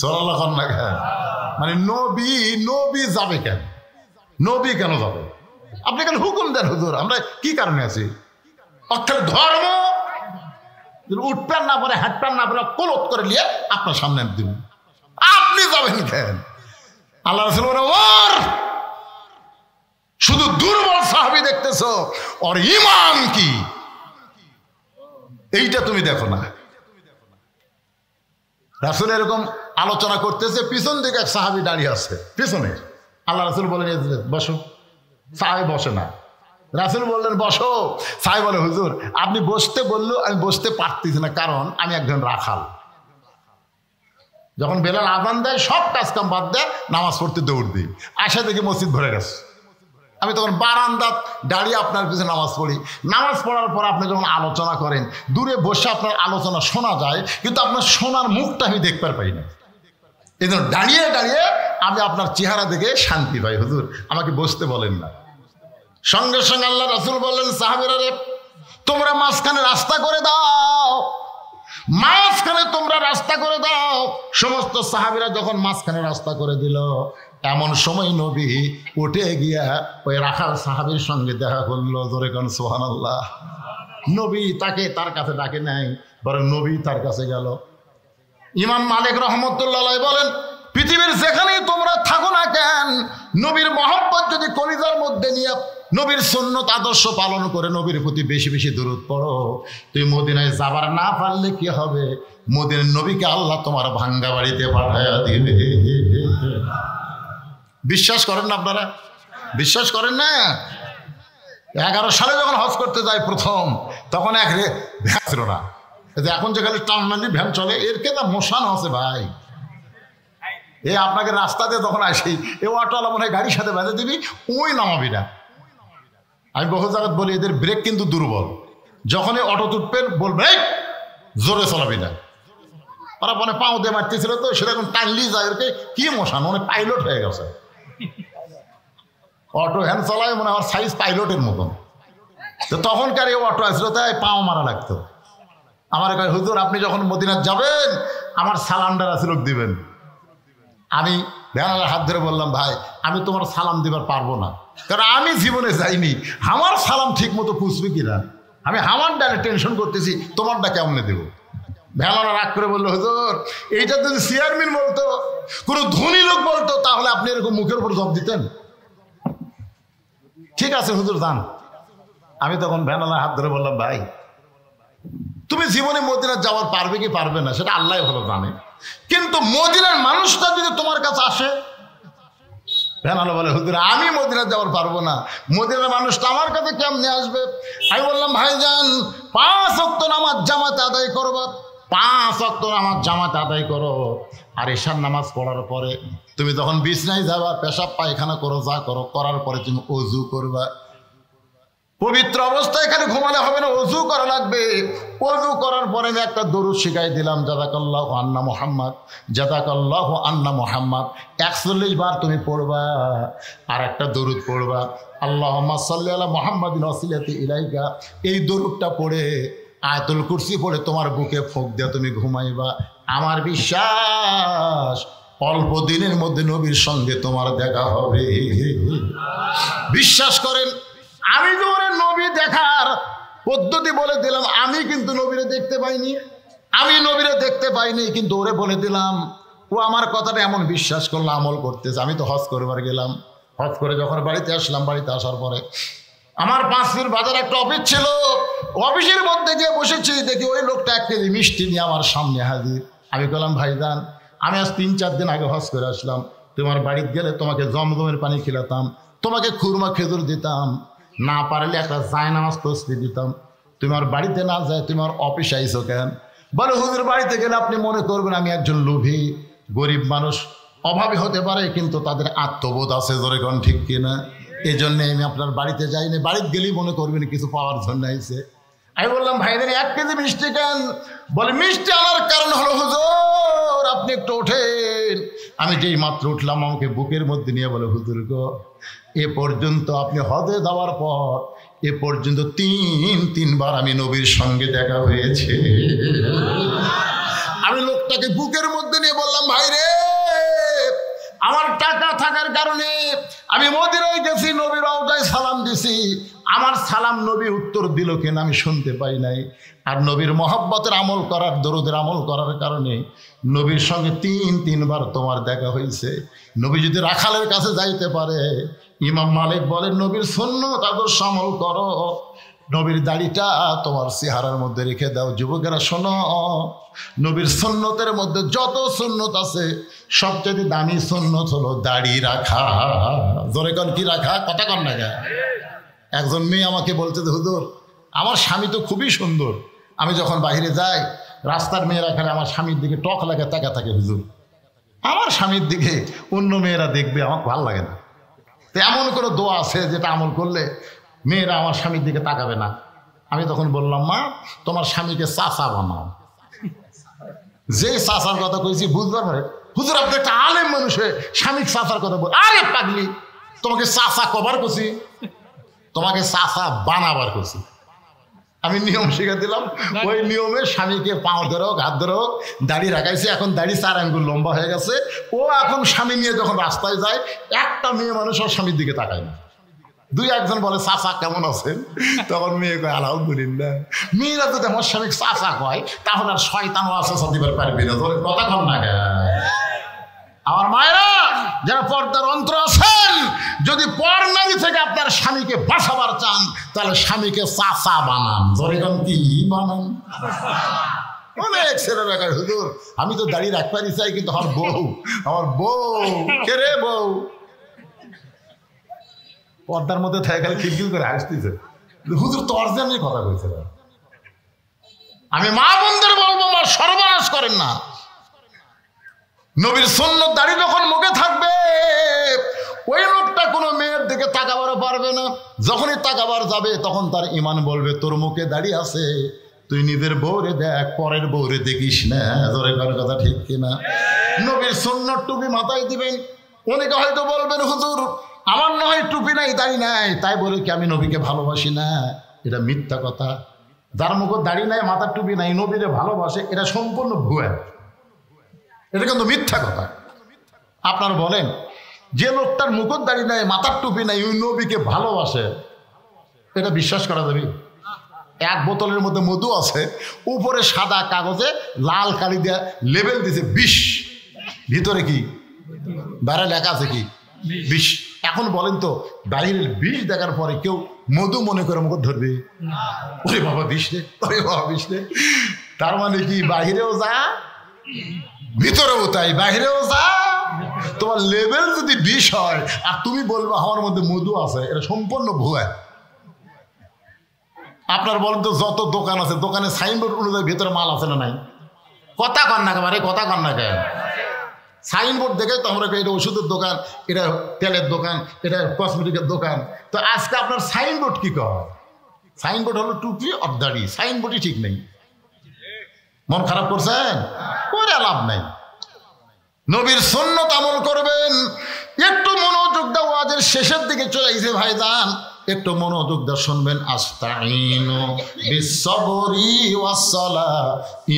সাল্লাল্লাহু আলাইহি ওয়াসাল্লাম। মানে নবী যাবে কেন? নবী কেন যাবে? আপনি কেন হুকুম দেন হুজুর, আমরা কি কারণে আছি? অর্থাৎ ধর্ম উঠবেন না পরে হাঁটবেন না পরে কলট করে নিয়ে আপনার সামনে দিব, আপনি যাবেন কেন? আল্লাহ রাসূল বলেন ওর শুধু দুর্বল সাহাবী দেখতেছো, ওর ঈমান কি এইটা তুমি দেখো না। রাসূল এরকম আলোচনা করতেছে, পিছন দিকে এক সাহাবী দাঁড়িয়ে আছে পিছনে। আল্লাহ রাসূল বলেন বসো। সাহাবী বসে না, রাসূল বললেন বসো। সাহাবী বলে হুজুর আপনি বসতে বললেও আমি বসতে পারতেছি না, কারণ আমি একজন রাখাল। যখন বেলাল আযান দেয় সব কাজ কাম বাদ দেয়, নামাজ পড়তে দৌড় দিই, আসা দেখি মসজিদ ভরে গেছে। আমি তখন বারান্দাত দাঁড়িয়ে আপনার পিছনে নামাজ পড়ি। নামাজ পড়ার পর আপনি যখন আলোচনা করেন, দূরে বসে আপনার আলোচনা শোনা যায়, কিন্তু আপনার শোনার মুখটা আমি দেখতে পাই না। এই জন্য দাঁড়িয়ে দাঁড়িয়ে আমি আপনার চেহারা দেখে শান্তি পাই। হুজুর আমাকে বসতে বলেন না। সঙ্গে সঙ্গে আল্লাহ রাসূল বললেন সাহাবীরা রে, তোমরা মাঝখানে রাস্তা করে দাও, মাঝখানে তোমরা রাস্তা করে দাও। সমস্ত সাহাবীরা যখন মাঝখানে রাস্তা করে দিল, এমন সময় নবী উঠে গিয়া ওই রাখাল সাহাবীর সঙ্গে দেখা করলো। জোরে কোন সুবহানাল্লাহ। নবী তাকে তার কাছে ডাকে নাই, বরং নবী তার কাছে গেল। ইমাম মালিক রহমতুল্লাহ আলাইহি বলেন পৃথিবীর যেখানেই তোমরা থাকো না কেন, নবীর মহব্বত যদি কলিজার মধ্যে নিয়ে নবীর সুন্নত আদর্শ পালন করে নবীর প্রতি বেশি বেশি দরুদ পড়ো, তুমি মদিনায় যাবার না পারলে কি হবে? মদিনার নবীকে আল্লাহ তোমার ভাঙ্গা বাড়িতে পাঠায়া দিবে। বিশ্বাস করেন না আপনারা? বিশ্বাস করেন না? 11 সালে যখন হজ করতে যাই প্রথম, তখন এক ভ্যান ছিল না। এখন যে খালি টার্মিনালি ভ্যান চলে, এর কে তা মশান আছে ভাই। আপনাকে রাস্তাতে তখন আসি, অটোওয়ালা মনে হয় গাড়ির সাথে বেঁধে দিবি, ওই নামাবি না। আমি বহু জায়গায় বলি এদের ব্রেক কিন্তু দুর্বল। যখনই অটো তুটবেন বলবে জোরে চালাবি না। ওরা মানে পাও দিয়ে মারতেছিল তো, সেরকম টানলি যায়, ওকে কি মশান, মানে পাইলট হয়ে গেছে। অটো হ্যান্ড চালায় মানে আমার সাইজ পাইলটের মতন। তো তখনকার এই অটো আসলো, তাই পাও মারা লাগতো। আমার কয় হুজুর আপনি যখন মদিনাত যাবেন আমার সালামটা রাসূলকে দিবেন। আমি ভ্যানালার হাত ধরে বললাম ভাই আমি তোমার সালাম দিবার পারবো না, কারণ আমি জীবনে যাইনি, আমার সালাম ঠিক মতো পুষবে কিনা। আমি আমার ডালে টেনশন করতেছি, তোমারটা কেমনে দেব? ভেলানা রাগ করে বললো, হুজুর এইটা যদি চেয়ারম্যান বলতো, কোনো ধনী লোক বলতো, তাহলে আপনি এরকম মুখের উপর জব দিতেন। ঠিক আছে হুজুর যান। আমি তখন ভেলানার হাত ধরে বললাম, ভাই তুমি জীবনে মদিনা যাওয়ার পারবে কি পারবে না সেটা আল্লাহ ভালো জানে, কিন্তু মদিনার মানুষটা যদি তোমার কাছে আসে। ভেলানা বলে, হুজুর আমি মদিনা যাওয়ার পারবো না, মদিনার মানুষটা আমার কাছে কেমনে আসবে? আমি বললাম, ভাইজান 5 ওয়াক্ত নামাজ জামাতে আদায় করবা, 5 ওয়াক্ত নামাজ জামাতে আদায় করো, আর এশার নামাজ পড়ার পরে তুমি যখন বিছনায় যাবা, পেশাব পায়খানা করো, যা করো, করার পরে তুমি ওযু করবা। পবিত্র অবস্থায় এখানে ঘুমালে হবে না, ওযু করা লাগবে। ওযু করার পরে আমি একটা দরুদ শিখাই দিলাম, জাযাকাল্লাহু আন্না মুহাম্মদ, জাযাকাল্লাহু আন্না মুহাম্মদ 41 বার তুমি পড়বা। আর একটা দরুদ পড়বা, আল্লাহুম্মা সাল্লি আলা মুহাম্মাদিন ওয়াসিলাতি ইলাইকা। এই দরুদটা পড়ে আয়াতুল কুরসি পড়ে তোমার বুকে ফোঁক দিয়ে তুমি ঘুমাইবা। আমার বিশ্বাস অল্প দিনের মধ্যে নবীর সঙ্গে তোমার দেখা হবে। বিশ্বাস করেন, আমি তো ওরে নবী দেখার পদ্ধতি বলে দিলাম। আমি কিন্তু নবীরে দেখতে পাইনি, আমি নবীরে দেখতে পাইনি, কিন্তু ওরে বলে দিলাম। ও আমার কথাটা এমন বিশ্বাস করলো, আমল করতেছে। আমি তো হজ করবার গেলাম, হজ করে যখন বাড়িতে আসলাম, বাড়িতে আসার পরে আমার 5 মিনিট বাজার একটা অফিস ছিল, অফিসের মধ্যে গিয়ে বসেছি, দেখি ওই লোকটা 1 কেজি মিষ্টি নিয়ে আমার সামনে হাজির। আমি বললাম, ভাইজান আমি আজ 3-4 দিন আগে হজ করে আসলাম, তোমার বাড়িতে গেলে তোমাকে জমজমের পানি খিলাতাম, তোমাকে খুরমা খেজুর দিতাম, না পারলে একটা জায়নামাজ তসবিহ দিতাম। তোমার বাড়িতে না যায় তোমার অফিসে আইসো কেন? বলে, হুজুর বাড়িতে গেলে আপনি মনে করবেন আমি একজন লোভী। গরিব মানুষ অভাবী হতে পারে, কিন্তু তাদের আত্মবোধ আছে, জোরে কোন ঠিক কিনা? এই জন্যে আমি আপনার বাড়িতে যাইনি, বাড়িতে গেলেই মনে করবেন কিছু পাওয়ার জন্য আইসে। আমি বললাম, ভাইদের 1 কেজি মিষ্টি কেন? বলে, মিষ্টি আনার কারণ হলো হুজুর আপনি একটু ওঠেন। আমি যেই মাত্র উঠলাম, আমাকে বুকের মধ্যে নিয়ে বলে, হুজুর গো, এ পর্যন্ত আপনি হজে যাওয়ার পর এ পর্যন্ত 3 বার আমি নবীর সঙ্গে দেখা হয়েছে। আমি লোকটাকে বুকের মধ্যে নিয়ে বললাম, ভাই রে, আমার টাকা থাকার কারণে আমি মদিনায় গেছি, নবীর রওজায় সালাম দিছি, আমার সালাম নবী উত্তর দিল কিনা আমি শুনতে পাই নাই। আর নবীর মহব্বতের আমল করার, দরুদের আমল করার কারণে নবীর সঙ্গে 3 বার তোমার দেখা হয়েছে। নবী যদি রাখালের কাছে যাইতে পারে, ইমাম মালিক বলেন নবীর সুন্নত আদর্শ আমল করো, নবীর দাড়িটা তোমার চেহারার মধ্যে রেখে দাও। যুবকেরা শোনো, নবীর সুন্নতের মধ্যে যত সুন্নত আছে, সবচেয়ে দামি সুন্নত হলো দাড়ি রাখা। জোরে কোন কি রাখা? কথা কন না গা। একজন মেয়ে আমাকে বলছে, হুজুর আমার স্বামী তো খুবই সুন্দর, আমি যখন বাইরে যাই রাস্তার মেয়েরা খালি আমার স্বামীর দিকে টক লাগে তাকা থাকে। হুজুর আমার স্বামীর দিকে অন্য মেয়েরা দেখবে, আমার ভালো লাগে না। তো এমন কোনো দোয়া আছে যেটা আমল করলে মেয়েরা আমার স্বামীর দিকে তাকাবে না? আমি তখন বললাম, মা তোমার স্বামীকে চাচা বানাও। যে চাচার কথা কইছি বুঝবার পারে, হুজুর আপনি একটা আলেম মানুষ হয়ে স্বামীর চাচার কথা বল। আরে পাগলি, তোমাকে চাচা কবার করছি, তোমাকে চাচা বানাবার করছি। আমি নিয়ম শিখে দিলাম, ওই নিয়মে স্বামীকে পাও ধরো, হাত ধরো, দাড়ি রাখাইছে। এখন দাড়ি 4 আঙ্গুল লম্বা হয়ে গেছে। ও এখন স্বামী নিয়ে যখন রাস্তায় যায়, একটা মেয়ে মানুষ ওর স্বামীর দিকে তাকায় না। 2-1 বলে, চাচা কেমন আছেন? তখন মেয়ে কয়, আলহামদুলিল্লাহ। মেয়েরা যদি আমার স্বামী চাচা কয়, তাহলে আর শয়তানও আছে দিবার পারবি না। তোর কথা কম না। আমার মায়েরা যারা পর্দার অন্তর আছেন, যদি পরনারী থেকে আপনার স্বামীকে বাঁচাবার চান, তাহলে স্বামীকে চাচা বানান। ধরে কি বানান? অনেক ছেলে বেকার, হুজুর আমি তো দাঁড়িয়ে রাখতে চাই, কিন্তু আমার বউ কে রে? বউ পর্দার মধ্যে থেকে গেলে খিলখিল করে হাসতেছে। হুজুর তো অরিজিনালি কথা কইছে। আমি মা বোনদের বলবো, মা সর্বনাশ করেন না। নবীর সুন্নত দাড়ি যখন মুখে থাকবে, ওই লোকটা কোনো মেয়ের দিকে তাকাবারও পারবে না। যখনই তাকাবার যাবে, তখন তার ইমান বলবে, তোর মুখে দাড়ি আছে, তুই নিজের বউরে দেখ, পরের বউরে দেখিস না। জোরে কথা ঠিক কিনা? নবীর সুন্নত টুপি মাথায় দিবেন। অনেকে হয়তো বলবেন, হুজুর আমার না হয় টুপি নাই, দাড়ি নাই, তাই বলে কি আমি নবীকে ভালোবাসি না? এটা মিথ্যা কথা। যার মুখে দাড়ি নাই, মাথার টুপি নাই, নবীরে ভালোবাসে, এটা সম্পূর্ণ ভুয়া। এটা কিন্তু মিথ্যা কথা। আপনারা বলেন, যে লোকটার মুখের দাড়ি নাই, মাথার টুপি নাই, ওই নবীকে ভালোবাসে, এটা বিশ্বাস করা যাবে? এক বোতলের মধ্যে মধু আছে, উপরে সাদা কাগজে লাল কালি দিয়ে লেবেল দিয়েছে 20, ভিতরে কি বাইরে লেখা আছে কি 20। এখন বলেন তো বাইরের 20 দেখার পরে কেউ মধু মনে করে মুখ ধরবে? ওরে বাবা 20 রে, ওরে বাবা 20 রে। তার মানে কি বাহিরেও যা ভিতরেও তাই, বাহিরেও যা। তোমার লেভেল যদি 20 হয় আর তুমি বলবো আমার মধ্যে মধু আছে, এটা সম্পূর্ণ ভুয়া। আপনার বলেন তো যত দোকান আছে, দোকানে সাইনবোর্ড অনুযায়ী ভিতরে মাল আছে না নাই? কথা কন না কেন, কথা কন না কেন? সাইনবোর্ড দেখে তো আমরা এটা ওষুধের দোকান, এটা তেলের দোকান, এটা কসমেটিকের দোকান। তো আজকে আপনার সাইনবোর্ড কি কয়? সাইনবোর্ড হলো টুপি আর দাড়ি, সাইনবোর্ডই ঠিক নেই। মন খারাপ করছেন? করে লাভ নাই। নবীর সুন্নাত আমল করবেন। একটু মনোযোগ দাও, ওয়াজের শেষের দিকে চলে গেছে ভাইজান, একটু মনোযোগ দিয়ে শুনবেন। আস্তাইনু বিসসবরি ওয়াসসালাহ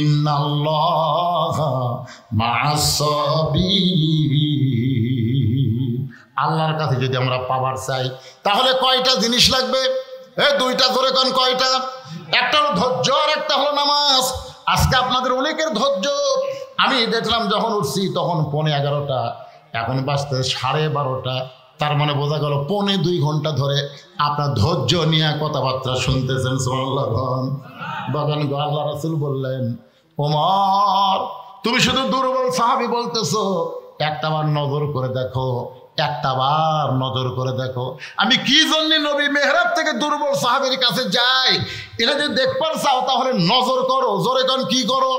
ইন্নাল্লাহা মা'আস সাবিরিন। আল্লাহর কাছে যদি আমরা পাওয়ার চাই তাহলে কয়টা জিনিস লাগবে? এই দুইটা ধরে কোন কয়টা? একটা হলো ধৈর্য আর একটা হলো নামাজ। আজকে আপনাদের অনেকের ধৈর্য, আমি দেখলাম যখন উঠছি তখন 11:15, এখন বাজতে 12:30। তার মানে বোঝা গেল 1.25 ঘন্টা ধরে আপনার ধৈর্য নিয়ে কথাবার্তা শুনতেছেন। সুবহানাল্লাহ। বাগান গো আল্লাহ রাসূল বললেন, ওমর তুমি শুধু দুর্বল সাহাবী বলতেছো, একটাবার নজর করে দেখো, একটাবার নজর করে দেখো আমি কি জন্য নবী মেহরাব থেকে দুর্বল সাহাবীর কাছে যাই। এটা যদি দেখবার চাও তাহলে নজর করো। জোরে কান কি করো?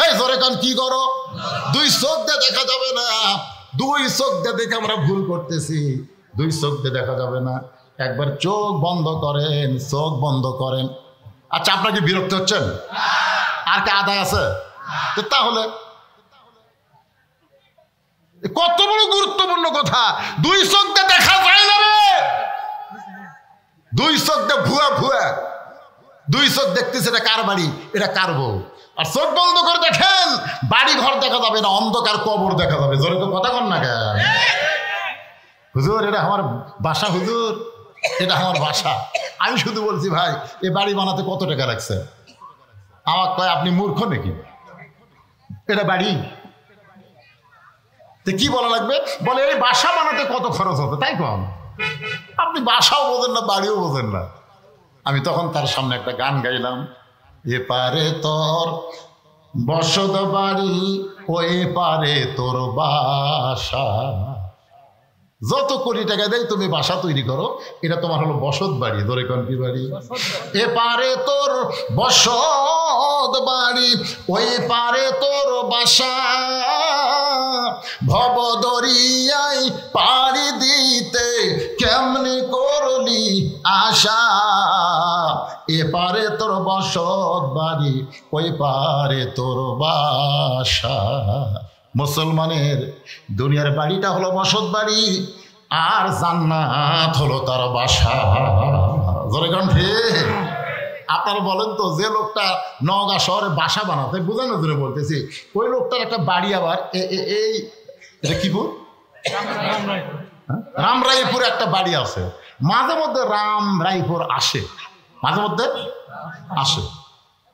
এই জোরে কান কি করো? দুই চোখ দিয়ে দেখা যাবে না, দুই চোখ দিয়ে দেখে আমরা ভুল করতেছি। দুই চোখ দিয়ে দেখা যাবে না, একবার চোখ বন্ধ করেন, চোখ বন্ধ করেন। আচ্ছা আপনাকে বিরক্ত হচ্ছেন? আর কে আদায় আছে? তাহলে কত বড় গুরুত্বপূর্ণ কথা, দুই চোখ দিয়ে দেখা যায় না রে। দুই চোখ দিয়ে ভুয়া ভুয়া, দুই চোখ দেখতেছে এটা কার বাড়ি, এটা কার বউ। আর চোখ বন্ধ করে দেখেন, বাড়ি ঘর দেখা যাবে না, অন্ধকার কবর দেখা যাবে। জোরে তো কথা কন না কেন? হুজুর এটা আমার বাসা, হুজুর এটা আমার বাসা। আমি শুধু বলছি ভাই এই বাড়ি বানাতে কত টাকা লাগছে? আমার কয় আপনি মূর্খ নাকি, এটা বাড়ি কি বলা লাগবে? বলে এই বাসা বানাতে কত খরচ হতো, তাই কম। আপনি বাসাও বোঝেন না, বাড়িও বোঝেন না। আমি তখন তার সামনে একটা গান গাইলাম, এপারে তোর বসত বাড়ি, ওই পারে তোর বাসা। যত কোটি টাকা দেয় তুমি বাসা তৈরি করো, এটা তোমার হলো বসত বাড়ি। ধরে কোন কি বাড়ি? এপারে তোর বসত বাড়ি, ওই পারে তোর বাসা। ভব দরিয়ায় পাড়ি দিতে কেমনি করলি আশা। এপারে তোর বসত বাড়ি, ওই পারে তোর বাসা। মুসলমানের দুনিয়ার বাড়িটা হলো বসত বাড়ি, আর জান্নাত হলো তার বাসা। জোরে কণ্ঠে আপনারা বলেন তো, যে লোকটা নওগাঁ শহরে বাসা বানাতে, বোঝানোর জন্য বলতেছি, ওই লোকটার একটা বাড়ি আবার এই এটা কি বল, রামরাইপুরে একটা বাড়ি আছে। মাঝে মধ্যে রামরাইপুর আসে, মাঝে মধ্যে আসে।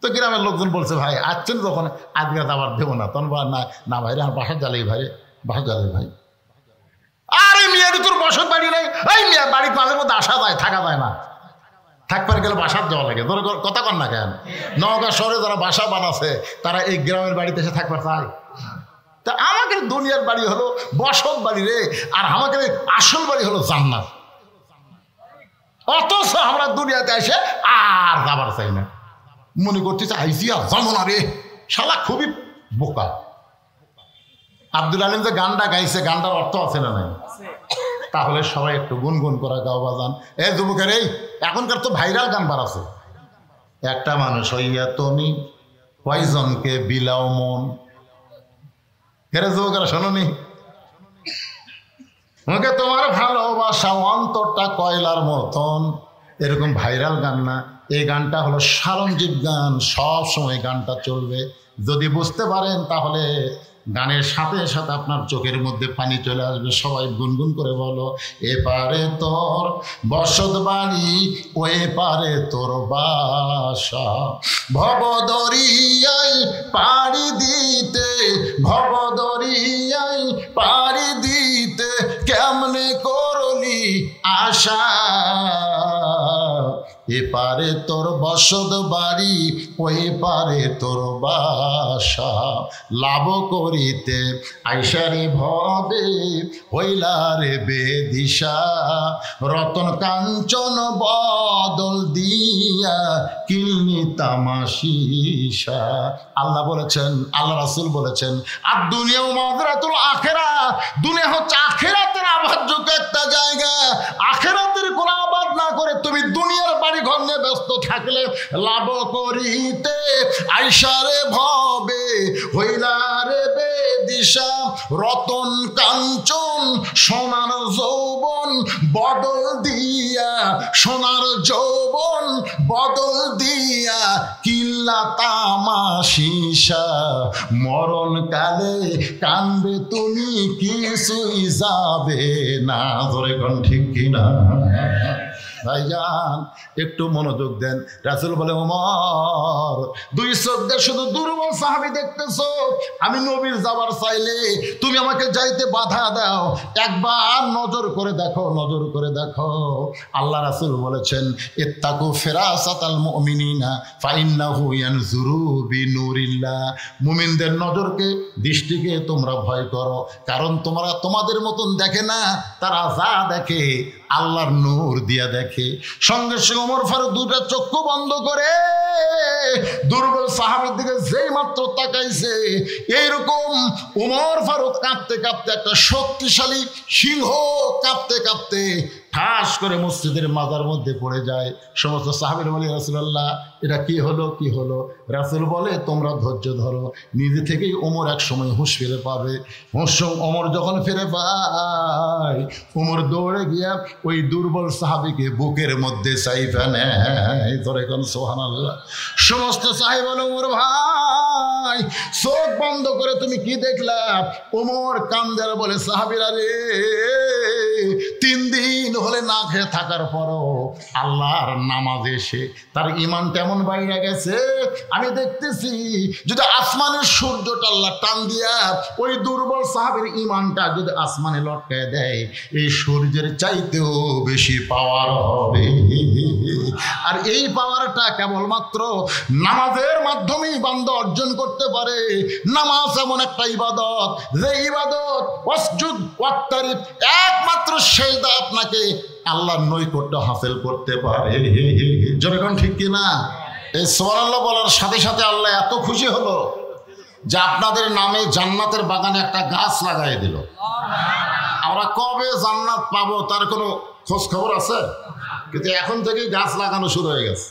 তো গ্রামের লোকজন বলছে ভাই আসছেন যখন আজকে আবার দেবো না। তখন না না ভাই রে, আমার বাসার জ্বালাই ভাই, বাসার জ্বালাই ভাই। আরে মিয়া তোর বসত বাড়ি নাই? এই মিয়া বাড়ির মাঝে মধ্যে আসা যায়, থাকা যায় না। থাকবার গেলে বাসার যাওয়া লাগে। ধরো কথা কন না কেন? নওগাঁ শহরে যারা বাসা বানাচ্ছে তারা এই গ্রামের বাড়িতে এসে থাকবার চায়। তা আমাকে দুনিয়ার বাড়ি হলো বসত বাড়ি রে, আর আমাকে আসল বাড়ি হলো জান্নাত। অথচ আমরা দুনিয়াতে এসে আর যাবার চাই না, মনে করতেছে আইসি আর যাবো না রে। শালা খুবই বোকা। আব্দুল আলিম যে গানটা গাইছে, গানটার অর্থ আছে না নাই? তাহলে সবাই একটু গুনগুন করা গাও বাজান। এই যুবকের, এই এখনকার তো ভাইরাল গান বাড়াছে, একটা মানুষ হইয়া তুমি কয়জনকে বিলাও মন। হেরে যুবকেরা শোনি, মুখে তোমার ভালোবাসা অন্তরটা কয়লার মতন। এরকম ভাইরাল গান না, এই গানটা হলো সারঞ্জীব গান। সব সময় গানটা চলবে। যদি বুঝতে পারেন তাহলে গানের সাথে সাথে আপনার চোখের মধ্যে পানি চলে আসবে। সবাই গুনগুন করে বলো, এপারে তোর বসত বাড়ি, ও এপারে তোর বাসা। ভবদরিয়ায় পাড়ি দিতে, ভবদরিয়ায় পাড়ি দিতে কেমনে করলি আশা। এপারে তোর বসত বাড়ি, ওই পারে তোর বাসা। লাভ করিতে আইসারে ভবে, হইলারে বেদিশা। রতন কাঞ্চন বদল দিয়া কিলনি তামাশিসা। আল্লাহ বলেছেন, আল্লাহ রাসূল বলেছেন, আর দুনিয়া মাযরাতুল আখিরা, দুনিয়া হচ্ছে আখিরাতের আবাদযোগ্য একটা জায়গা। আখিরাতের কোন আবাদ না করে তুমি দুনিয়ার বাড়ি ঘর নিয়ে ব্যস্ত থাকলে লাভ করিতে আইসারে ভবে, হইলারে বেদিশা। রতন কাঞ্চন সোনার যৌবন বদল দিয়া, সোনার যৌবন বদল দিয়া কিল্লা তামাশিসা। মরণ কালে কানবে তুমি, কিছুই যাবে না। ধরে কোন ঠিক কিনা ভাইজান? একটু মনোযোগ দেন। রাসূল বলে, ওমর দুই চোখ দিয়ে শুধু দুর্বল সাহাবী দেখতেছো, আমি নবীর যাবার চাইলে তুমি আমাকে যাইতে বাধা দাও। একবার নজর করে দেখো, নজর করে দেখো। আল্লাহ রাসূল বলেছেন, ইত্তাকু ফিরাসাতাল মুমিনিনা ফাইন্নাহু ইয়ানজুরু বিনুরিল্লাহ। মুমিনদের নজরকে, দৃষ্টিকে তোমরা ভয় করো, কারণ তোমরা তোমাদের মতন দেখে না, তারা যা দেখে আল্লাহর নূর দিয়া দেখে। সঙ্গে সঙ্গে ওমর ফারুক দুটা চক্ষু বন্ধ করে দুর্বল সাহাবীর দিকে যেই মাত্র তাকাইছে, এইরকম ওমর ফারুক কাঁপতে কাঁপতে, একটা শক্তিশালী সিংহ কাঁপতে কাঁপতে ঠাস করে মসজিদের মাজার মধ্যে পড়ে যায়। সমস্ত সাহাবীরা বলে, রাসূলুল্লাহ এটা কি হলো, কি হলো? রাসূল বলে, তোমরা ধৈর্য ধরো, নিজে থেকেই ওমর এক সময় হুঁশ ফিরে পাবে। ওমর যখন ফিরে পায়, ওমর দৌড়ে গিয়া ওই দুর্বল সাহাবীকে বুকের মধ্যে চাইফা নেয়। ধরে কোন সুবহানাল্লাহ। সমস্ত সাহাবী বলে, ওমর ভাই চোখ বন্ধ করে তুমি কি দেখলা? ওমর কান্দে আর বলে, সাহাবীরা রে, 3 দিন হলে না খেয়ে থাকার পরও আল্লাহর নামাজ এসে তার ইমান তেমন বাইরে গেছে। আমি দেখতেছি যদি আসমানের সূর্যটা আল্লাহ টান দিয়া ওই দুর্বল সাহাবীর ইমানটা যদি আসমানে লটকায় দেয়, এই সূর্যের চাইতেও বেশি পাওয়ার হবে। আর এই পাওয়ারটা কেবলমাত্র নামাজের মাধ্যমেই বান্দা অর্জন করতে পারে। নামাজ এমন একটা ইবাদত, যে ইবাদত ওয়াসজুদ ওয়াক্তারিব, একমাত্র সেজদা আপনাকে আল্লাহর নৈকট্য হাসিল করতে পারে। যেরকম ঠিক কিনা? এই সুবহানাল্লাহ বলার সাথে সাথে আল্লাহ এত খুশি হলো যে আপনাদের নামে জান্নাতের বাগানে একটা গাছ লাগাই দিল। আমরা কবে জান্নাত পাবো তার কোনো খোঁজ খবর আছে? কিন্তু এখন থেকেই গাছ লাগানো শুরু হয়ে গেছে।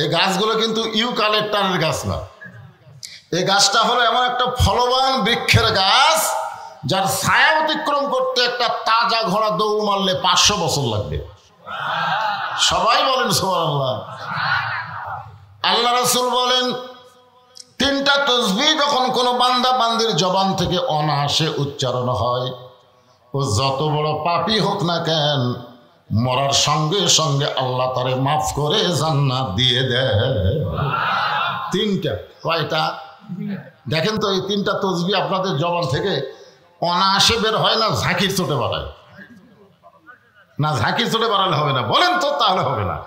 এই গাছগুলো কিন্তু ইউক্যালিপটাসের গাছ না। এই গাছটা হলো এমন একটা ফলবান বৃক্ষের গাছ, যার ছায়া অতিক্রম করতে একটা তাজা ঘোড়া দৌড় মারলে 500 বছর লাগবে। সবাই বলেন সুবহানাল্লাহ। আল্লাহ রাসূল বলেন, 3টা তাসবিহ যখন কোনো বান্দা বান্দির জবান থেকে অনায়াসে উচ্চারণ হয়, ও যত বড় পাপী হোক না কেন, মরার সঙ্গে সঙ্গে আল্লাহ তারে মাফ করে জান্নাত দিয়ে দেয়। 3টা। কয়টা? দেখেন তো, এই 3টা তাসবিহ আপনাদের জবান থেকে অনায়াসে বের হয় না ঝাঁকির চোটে বাড়ায়? না, ঝাঁকির চোটে বাড়ালে হবে না, বলেন তো, তাহলে হবে না,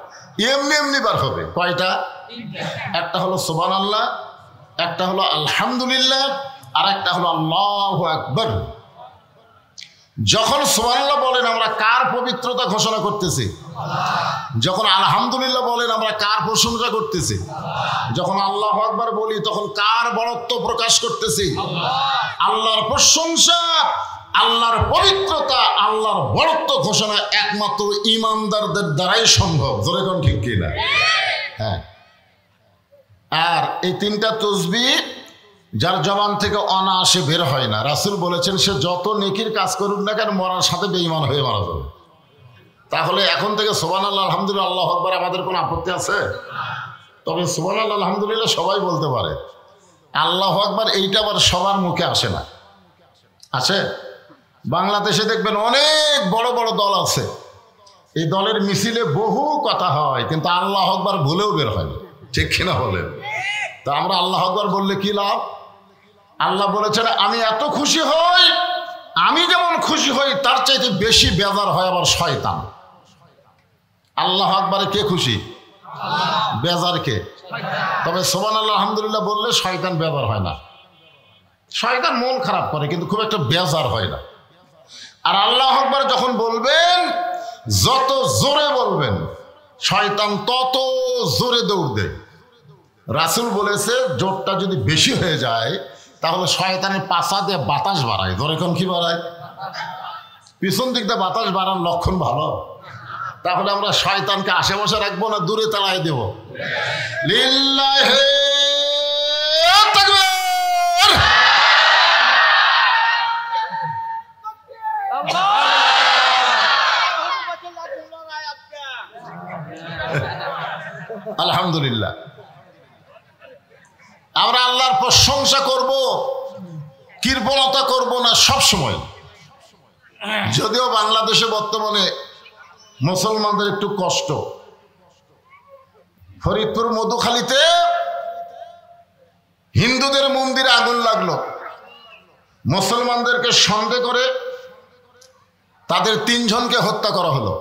এমনি এমনি বার হবে। কয়টা? একটা হলো সুবহানাল্লাহ, একটা হলো আলহামদুলিল্লাহ, আর একটা হলো আল্লাহু আকবার। যখন সুবহানাল্লাহ বলেন আমরা কার পবিত্রতা ঘোষণা করতেছি? যখন আলহামদুলিল্লাহ বলেন আমরা কার প্রশংসা করতেছি? যখন আল্লাহু আকবার বলি তখন কার বড়ত্ব প্রকাশ করতেছি? আল্লাহর প্রশংসা, আল্লাহর পবিত্রতা, আল্লাহর বড়ত্ব ঘোষণা একমাত্র ঈমানদারদের দ্বারাই সম্ভব। জোরে কোন ঠিক কিনা? হ্যাঁ। আর এই 3টা তাসবিহ যার জবান থেকে অনায়াসে বের হয় না, রাসূল বলেছেন সে যত নেকির কাজ করুক না কেন মরার সাথে বেঈমান হয়ে মারা যাবে। তাহলে এখন থেকে সুবহানাল্লাহ আলহামদুলিল্লাহ আল্লাহু আকবার আমাদের কোনো আপত্তি আছে? তবে সুবহানাল্লাহ আলহামদুলিল্লাহ সবাই বলতে পারে। আল্লাহু আকবার এইটা আবার সবার মুখে আসে না। আছে বাংলাদেশে দেখবেন অনেক বড় বড় দল আছে, এই দলের মিছিলে বহু কথা হয়, কিন্তু আল্লাহু আকবার ভুলেও বের হয় না, ঠিক কিনা বলেন? তো আমরা আল্লাহু আকবার বললে কি লাভ? আল্লাহ বলেছেন আমি এত খুশি হই, আমি যেমন খুশি হই তার চাইতে বেশি বেজার হয় আবার শয়তান। আল্লাহু আকবারে কে খুশি? বেজার কে? তবে সুবহানাল্লাহ আলহামদুলিল্লাহ বললে শয়তান বেজার হয় না। শয়তান মন খারাপ করে কিন্তু খুব একটা বেজার হয় না। আর আল্লাহু আকবার যখন বলবেন, যত জোরে বলবেন শয়তান তত জোরে দৌড় দেয়। রাসূল বলেছে জোরটা যদি বেশি হয়ে যায় তাহলে শয়তানের পাছা দিয়ে বাতাস বাড়ায়। জোরে কোন কি বাড়ায়? পিছন দিক দিয়ে বাতাস বাড়ার লক্ষণ ভালো। তাহলে আমরা শয়তানকে আশেপাশে রাখবো না দূরে তাড়াই দেব? লিল্লাহি তাকবীর। আলহামদুলিল্লাহ আমরা আল্লাহর প্রশংসা করব, কৃপণতা করব না সব সময়। যদিও বাংলাদেশে বর্তমানে মুসলমানদের একটু কষ্ট। ফরিদপুর মধুখালীতে হিন্দুদের মন্দিরে আগুন লাগলো, মুসলমানদেরকে সন্দেহ করে তাদের 3 জনকে হত্যা করা হলো।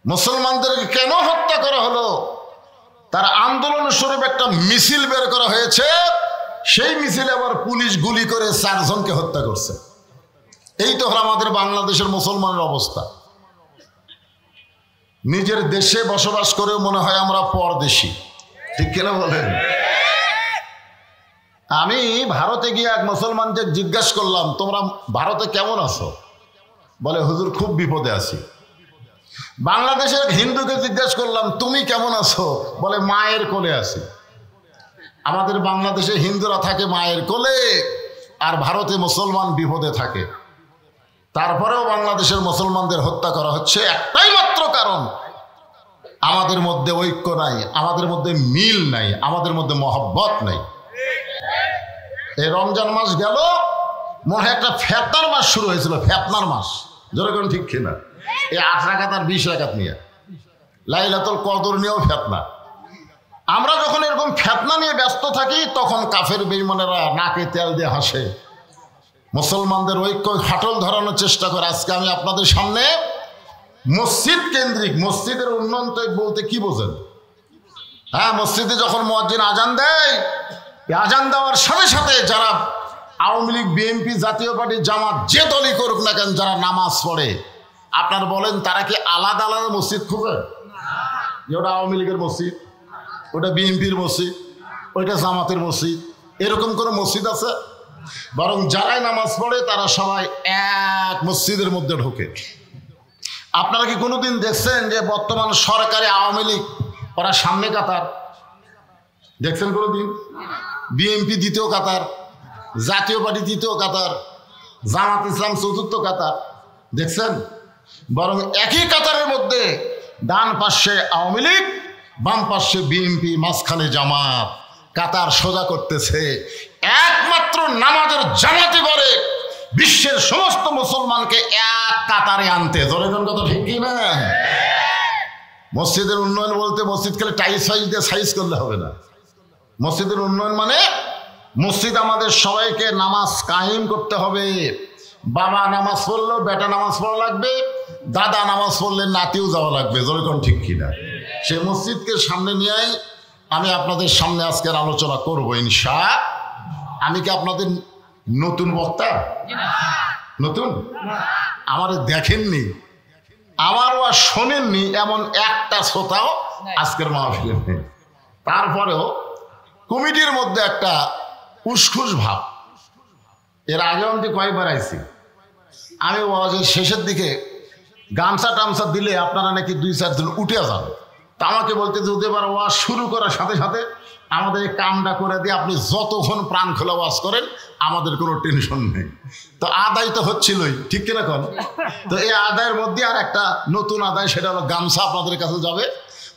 মুসলমানদেরকে কেন হত্যা করা হলো? তার আন্দোলন স্বরূপ একটা মিছিল বের করা হয়েছে, সেই মিছিলে আবার পুলিশ গুলি করে 4 জনকে হত্যা করছে। এই তো হলো আমাদের বাংলাদেশের মুসলমানের অবস্থা। নিজের দেশে বসবাস করে মনে হয় আমরা পরদেশী, ঠিক কিনা বলেন? আমি ভারতে গিয়ে এক মুসলমানকে জিজ্ঞাসা করলাম তোমরা ভারতে কেমন আছো? বলে হুজুর খুব বিপদে আছি। বাংলাদেশের হিন্দুকে জিজ্ঞাসা করলাম তুমি কেমন আছো? বলে মায়ের কোলে আছি। আমাদের বাংলাদেশে হিন্দুরা থাকে মায়ের কোলে, আর ভারতে মুসলমান বিপদে থাকে। তারপরেও বাংলাদেশের মুসলমানদের হত্যা করা হচ্ছে একটাই মাত্র কারণ, আমাদের মধ্যে ঐক্য নাই, আমাদের মধ্যে মিল নাই, আমাদের মধ্যে মহব্বত নাই। এই রমজান মাস গেল, মনে হয় একটা ফেতনার মাস শুরু হয়েছিল, ফেতনার মাস। জোরে কোন ঠিক কিনা? এই 8 রাকাত আর 20 রাকাত নিয়ে, লাইলাতুল কদর নিয়েও ফেতনা। আমরা যখন এরকম ফেতনা নিয়ে ব্যস্ত থাকি তখন কাফের বেঈমানেরা নাকে তেল দিয়ে হাসে, মুসলমানদের ঐক্য ফাটল ধরানোর চেষ্টা করে। আজকে আমি আপনাদের সামনে মসজিদ কেন্দ্রিক, মসজিদের উন্নয়ন বলতে কি বোঝেন? হ্যাঁ, মসজিদে যখন মুয়াজ্জিন আজান দেয়, আজান দেওয়ার সাথে সাথে যারা আওয়ামী লীগ, বিএনপি, জাতীয় পার্টি, জামাত যে দলই করুক না কেন, যারা নামাজ পড়ে, আপনার বলেন তারা কি আলাদা আলাদা মসজিদ খুঁজে? ওটা আওয়ামী লীগের মসজিদ, ওটা বিএনপির মসজিদ, ওইটা জামাতের মসজিদ, এরকম কোনো মসজিদ আছে? বরং যারাই নামাজ পড়ে তারা সবাই এক মসজিদের মধ্যে ঢোকে। আপনারা কি কোনোদিন দেখছেন যে বর্তমান সরকারি আওয়ামী লীগ ওরা সামনে কাতার? দেখছেন কোনোদিন? বিএনপি দ্বিতীয় কাতার, জাতীয় পার্টি তৃতীয় কাতার, জামাত ইসলাম চতুর্থ কাতার, দেখছেন? বরং একই কাতারের মধ্যে ডান পাশে আওয়ামী লীগ, বাম পাশে বিএনপি, মাঝখানে জামাত, কাতার সোজা করতেছে। একমাত্র নামাজের জামাতে পারে বিশ্বের সমস্ত মুসলমানকে এক কাতারে আনতে। জনগণ কথা ঠিক কি না? মসজিদের উন্নয়ন বলতে মসজিদ খেলে টাইলস ফাইল দিয়ে সাইজ করলে হবে না। মসজিদের উন্নয়ন মানে মসজিদ আমাদের সবাইকে নামাজ কায়েম করতে হবে। বাবা নামাজ পড়লেও বেটা নামাজ পড়া লাগবে, দাদা নামাজ পড়লে নাতিও যাওয়া লাগবে। জনগণ ঠিক কিনা? সে মসজিদকে সামনে নিয়েই আমি আপনাদের সামনে আজকের আলোচনা করবো ইনশাআল্লাহ। আমি কি আপনাদের নতুন বক্তা? নতুন আমার দেখেননি, আমারও আর শোনেননি এমন একটা শ্রোতাও আজকের মাহফিলে নেই। তারপরেও কমিটির মধ্যে একটা উসখুস ভাব। এর আগে আমি কয়েকবার আইছি, আমি ওয়াজের শেষের দিকে গামছা টামছা দিলে আপনারা নাকি 2-4 দিন উঠে যান। তা আমাকে বলতে যদি এবার ওয়াজ শুরু করার সাথে সাথে আমাদের এই কামটা করে দিয়ে আপনি যতক্ষণ প্রাণ খোলা ওয়াজ করেন আমাদের কোনো টেনশন নেই। তো আদায় তো হচ্ছিলই, ঠিক কিনা কোন? তো এই আদায়ের মধ্যে আর একটা নতুন আদায়, সেটা হলো গামছা আপনাদের কাছে যাবে।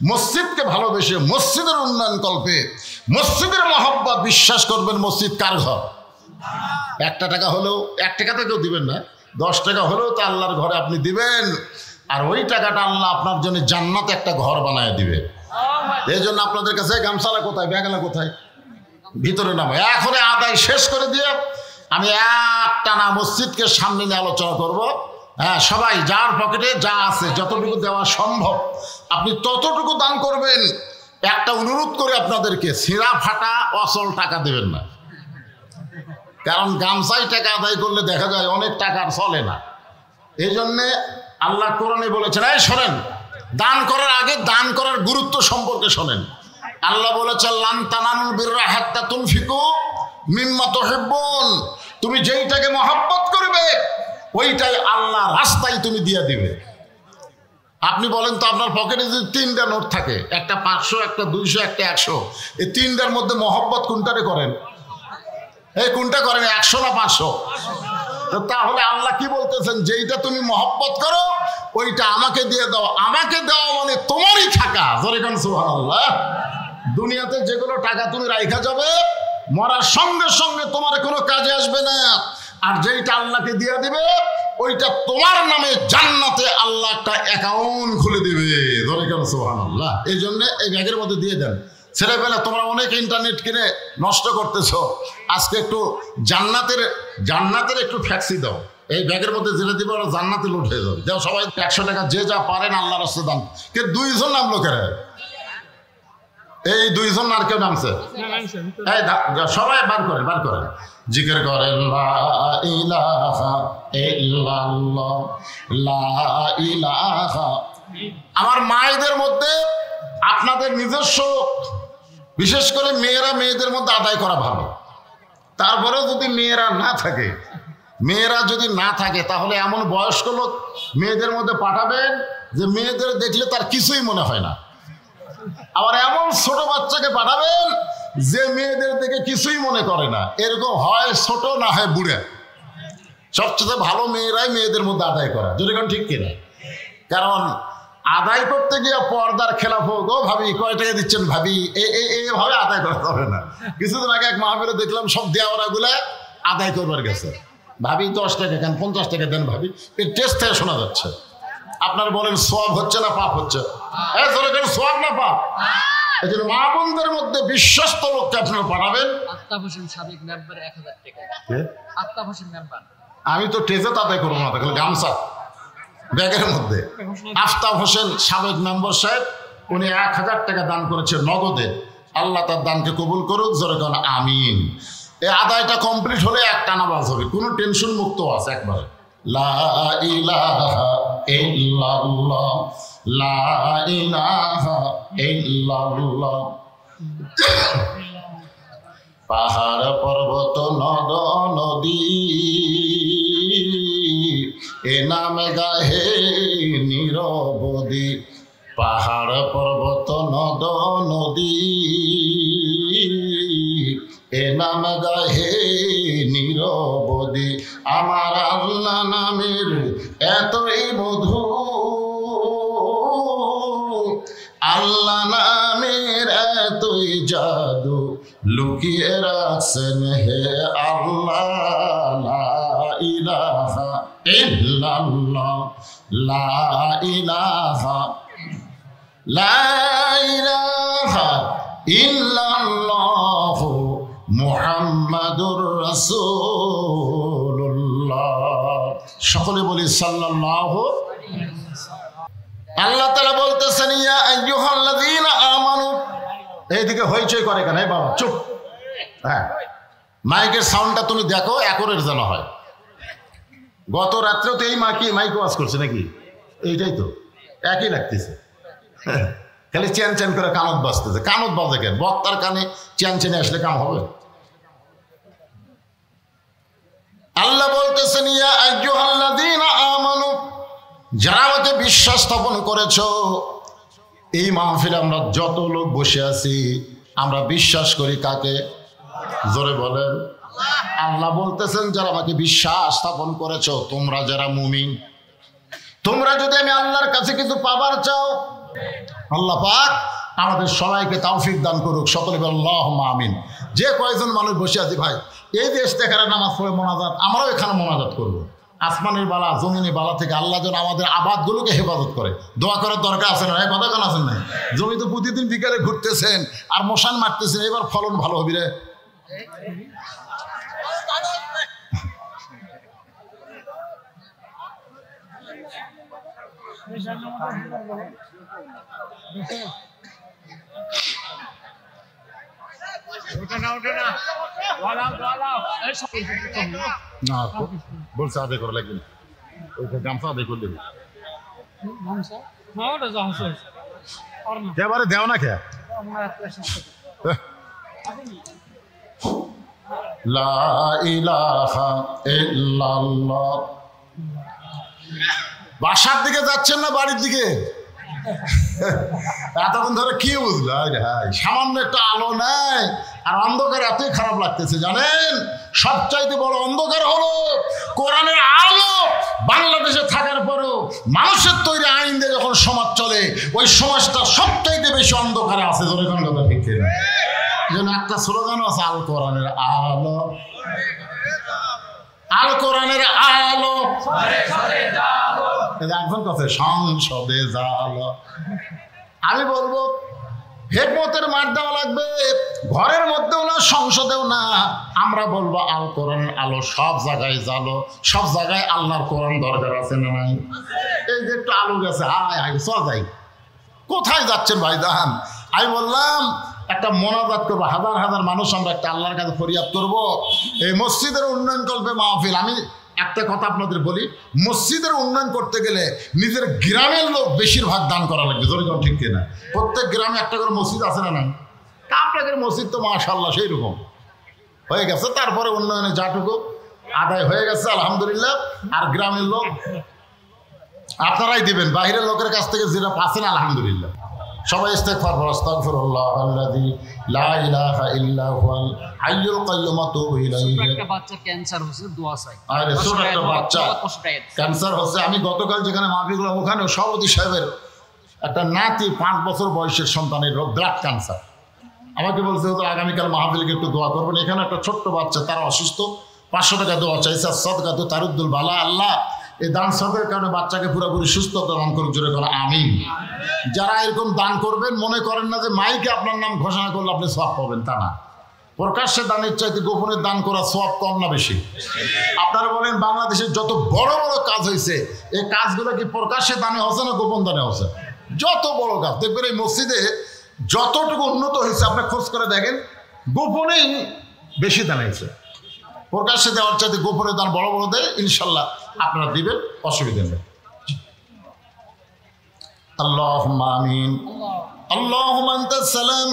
মসজিদকে ভালোবেসে মসজিদের উন্নয়ন কল্পে মসজিদের মহব্বত, বিশ্বাস করবেন মসজিদ কার ঘর? 1 টাকা হলেও, 1 টাকা তো কেউ দিবেন না, 10 টাকা হলেও তো আল্লাহর ঘরে আপনি দিবেন। আর ওই টাকাটা আল্লাহ আপনার জন্য জান্নাতে একটা ঘর বানায় দিবে। এই জন্য আপনাদের কাছে গামছালা কোথায়, ব্যাগালা কোথায়, ভিতরে নামো। এখন আদায় শেষ করে দিয়ে আমি একটানা মসজিদকে সামনে নিয়ে আলোচনা করব। হ্যাঁ, সবাই যার পকেটে যা আছে যতটুকু দেওয়া সম্ভব আপনি ততটুকু দান করবেন। একটা অনুরোধ করে আপনাদেরকে, ছিঁড়া ফাটা অচল টাকা দেবেন না, কারণ গামছাই টাকা আদায় করলে দেখা যায় অনেক টাকা আর চলে না। এই জন্যে আল্লাহ কোরআনে বলেছেন, এই শোনেন, দান করার আগে দান করার গুরুত্ব সম্পর্কে শোনেন। আল্লাহ বলেছেন, লান তানালুল বিররা হাত্তা তুনফিকু মিম্মা তুহিব্বুন। তুমি যেইটাকে মহব্বত করবে ওইটাই আল্লাহ রাস্তায় তুমি দিয়ে দিবে। আপনি বলেন তো, আপনার পকেটে যদি 3টা নোট থাকে, একটা 500, একটা 200, একটা 100, এই 3টার মধ্যে মহব্বত কোনটারে করেন? এই কোনটা করেন, 100 না 500? তাহলে আল্লাহ কি বলতেছেন, যেইটা তুমি মহব্বত করো ওইটা আমাকে দিয়ে দাও। আমাকে দেওয়া মানে তোমারই থাকা। জোরে কোন সুবহানাল্লাহ। দুনিয়াতে যেগুলো টাকা তুমি রাইখা যাবে, মরার সঙ্গে সঙ্গে তোমার কোনো কাজে আসবে না। আর যেইটা আল্লাহকে দিয়ে দিবে ওইটা তোমার নামে জান্নাতে আল্লাহ একটা অ্যাকাউন্ট খুলে দিবে। জোরে কোন সুবহানাল্লাহ। এই জন্য এই ব্যাগের মধ্যে দিয়ে দেন। ছেলেবেলা তোমরা অনেক ইন্টারনেট কিনে নষ্ট করতেছ, আজকে একটু জান্নাতের একটু ফ্যাক্সি দাও। এই ব্যাগের মধ্যে জেলে দিবে, ওরা জান্নাতে লুট হয়ে যাবে। যাও সবাই 100 টাকা যে যা পারেন আল্লাহ রাস্তায় দান। কে 2 জন নামলো কেন? এই 2 জন আর কেউ নামছে? সবাই বার করেন জিকির করেন, লা ইলাহা ইল্লাল্লাহ, লা ইলাহা। আমার মায়েদের মধ্যে আপনাদের নিজস্ব, বিশেষ করে মেয়েদের মধ্যে আদায় করা ভালো। তারপরেও যদি মেয়েরা যদি না থাকে তাহলে এমন বয়স্ক লোক মেয়েদের মধ্যে পাঠাবেন যে মেয়েদের দেখলে তার কিছুই মনে হয় না। আবার এমন ছোট বাচ্চাকে পাঠাবেন যে মেয়েদের দেখে কিছুই মনে করে না। এরকম হয় ছোট, না হয় বুড়া। সবচেয়ে ভালো মেয়েরাই মেয়েদের মধ্যে আদায় করা। যদি কোন ঠিক কিনা? কারণ আদায় করতে গিয়ে পর্দার খেলাফ হোক, ও ভাবি কয় টাকা দিচ্ছেন ভাবি, এইভাবে আদায় করা যাবে না। কিছুদিন আগে এক মাহফিলে দেখলাম সব দেওয়ারা গুলা আদায় করবার গেছে। ভাবি 10 টাকা কেন, 50 টাকা দেন ভাবি। এই টেস্ট থেকে শোনা যাচ্ছে। আপনারা বলেন সওয়াব হচ্ছে না পাপ হচ্ছে? সওয়াব না পাপ? এই জন্য মা বোনদের মধ্যে বিশ্বস্ত লোককে আপনারা পাঠাবেন। আমি তো টেজে আদায় করবো না, তাহলে গামছা ব্যাগের মধ্যে। আফতাব হোসেন সাবেক মেম্বার সাহেব, উনি 1000 টাকা দান করেছে নগদে। আল্লাহ তার দানকে কবুল করুক, জোরে কোন আমিন। এই আদায়টা কমপ্লিট হলে একটা নামাজ হবে, কোনো টেনশন মুক্ত আছে একবারে। লা ইলাহা ইল্লাল্লাহ, লা ইলাহা ইল্লাল্লাহ। পাহাড় পর্বত নদ নদী এ নামে গাহে নিরবধি। পাহাড় পর্বত নদ নদী এ নামে গাহে নিরবধি। আমার আল্লাহ নামের এতই মধু, আল্লাহ নামের এতই জাদু, লুকিয়ে রাখছেন হে আল্লাহ। লা ইলাহা ইল্লাল্লাহ, লা ইলাহা, লা ইলাহা ইল্লাল্লাহ মুহাম্মাদুর রাসূলুল্লাহ। সকলে বলি সাল্লাল্লাহু। আল্লাহ তাআলা বলতেছেন, ইয়া আইয়ুহাল্লাযীনা আমানু। এইদিকে হইচই করে কেন? বাবা চুপ। হ্যাঁ, মাইকের সাউন্ডটা তুমি দেখো একরের যেন হয়। গত রাত্রেও তো এই মাইক ওয়াজ করছে নাকি? এইটাই তো একই লাগতেছে। খালি চ্যান চ্যান করে কানত বাজতেছে। কানত বাজে কেন? বক্তার কানে চ্যান চ্যানে আসলে কাম হবে? আল্লাহ বলতেছেন, ইয়া আইয়ুহাল্লাযীনা আমানু, যারা আমাকে বিশ্বাস স্থাপন করেছো। এই মাহফিলে আমরা যত লোক বসে আছি আমরা বিশ্বাস করি কাকে? জোরে বলেন। আল্লাহ বলতেছেন, যারা আমাকে বিশ্বাস স্থাপন করেছো, তোমরা যারা মুমিন, তোমরা যদি আমি আল্লাহর কাছে কিছু পাবার চাও, আল্লাহ পাক আমাদের সবাইকে তৌফিক দান করুক, সকলে বলেন আল্লাহুম্মা আমিন। যে কয়জন মানুষ বসে আছি ভাই, এই দেশ দেখার নামাজ পড়ে মোনাজাত, আমরাও এখানে মোনাজাত করব। আসমানের বালা জমিনের বালা থেকে আল্লাহ যেন আমাদের আবাদগুলোকে হেফাজত করে, দোয়া করার দরকার আছে না? কথা কেন আছেন না? জমি তো প্রতিদিন বিকালে ঘুরতেছেন আর মশান মারতেছেন, এবার ফলন ভালো হবে রে। না বলছে আদায় করা লাগবে না, ওইটা গামছা আদায় করে দেবে। এবারে দেও না খেয়া লা ইলাহা ইল্লাল্লাহ। বাসার দিকে যাচ্ছেন না বাড়ির দিকে? এতক্ষণ ধরে কি বুঝলো? সামান্য একটা আলো নাই আর অন্ধকার এতই খারাপ লাগতেছে জানেন। সবচাইতে বড় অন্ধকার হলো কোরআনের আলো বাংলাদেশে থাকার পরেও মানুষের তৈরি আইন দিয়ে যখন সমাজ চলে, ওই সমাজটা সবচাইতে বেশি অন্ধকারে আছে। ধরে কোন কথা ঠিক না? যেন একটা স্লোগানও আছে, আল কোরআনের আলো, আল কোরআনের আলো একজন কথা সংসদে জালো। আমি বলবো হেকমতের মার দেওয়া লাগবে, ঘরের মধ্যেও না সংসদেও না। আমরা বলবো আল কোরআনের আলো সব জায়গায় জালো, সব জায়গায় আল্লাহর কোরআন দরকার আছে না নাই? এই যে একটু আলো গেছে, হায় হায় যাই কোথায় যাচ্ছেন ভাই দান? আমি বললাম একটা মোনাজাত করবো, হাজার হাজার মানুষ আমরা একটা আল্লাহর কাছে ফরিয়াদ করব। এই মসজিদের উন্নয়ন কল্পে মাহফিল। আমি একটা কথা আপনাদের বলি, মসজিদের উন্নয়ন করতে গেলে নিজের গ্রামের লোক বেশিরভাগ দান করা লাগবে। জোরে কোন ঠিক কিনা? প্রত্যেক গ্রামে একটা করে মসজিদ আছে না নাই? তা আপনাদের মসজিদ তো মাশাআল্লাহ সেই রকম হয়ে গেছে। তারপরে উন্নয়নে যাটুকু আদায় হয়ে গেছে আলহামদুলিল্লাহ। আর গ্রামের লোক আপনারাই দিবেন, বাইরের লোকের কাছ থেকে যেটা পাচ্ছেন আলহামদুলিল্লাহ। সবাই ইস্তেগফার করুন, আস্তাগফিরুল্লাহ আল্লাযী লা ইলাহা ইল্লা হুয়াল হাইয়ুল কাইয়্যুম আতুবু ইলাইহি। একটা বাচ্চা ক্যান্সার হচ্ছে, দোয়া চাই। আরে ছোট একটা বাচ্চা ক্যান্সার হচ্ছে। আমি গতকাল যেখানে মাহফিল করলাম ওখানে সভাপতি সাহেবের একটা নাতি 5 বছর বয়সের সন্তানের রোগ, ব্লাড ক্যান্সার। আমাকে বলছে হতো আগামীকাল মাহফিলকে একটু দোয়া করবেন। এখানে একটা ছোট্ট বাচ্চা, তারা অসুস্থ, 500 টাকা দোয়া চাইছে। সদকা তো তারুদ্দুল বালা। আল্লাহ এই দান সদকার কারণে বাচ্চাকে পুরোপুরি সুস্থতা দান করুক। জোরে করে আমিন। যারা এরকম দান করবেন মনে করেন না যে মাইকে আপনার নাম ঘোষণা করলে আপনি সওয়াব পাবেন, তা না। প্রকাশ্যে দানের চাইতে গোপনে দান করা সওয়াব কম না বেশি? আপনারা বলেন বাংলাদেশের যত বড় বড় কাজ হয়েছে, এই কাজগুলো কি প্রকাশ্যে দানে হচ্ছে না গোপন দানে হচ্ছে? যত বড় কাজ দেখবেন এই মসজিদে যতটুকু উন্নত হয়েছে আপনি খোঁজ করে দেখেন, গোপনেই বেশি দান হয়েছে। প্রকাশ্যে দেওয়ার চাইতে গোপনে দান বড় বড় দেয়, ইনশাল্লাহ আপনারা দিবেন, অসুবিধা নেই। আল্লাহুম্মা আমিন। আল্লাহুম্মা আনতাস সালাম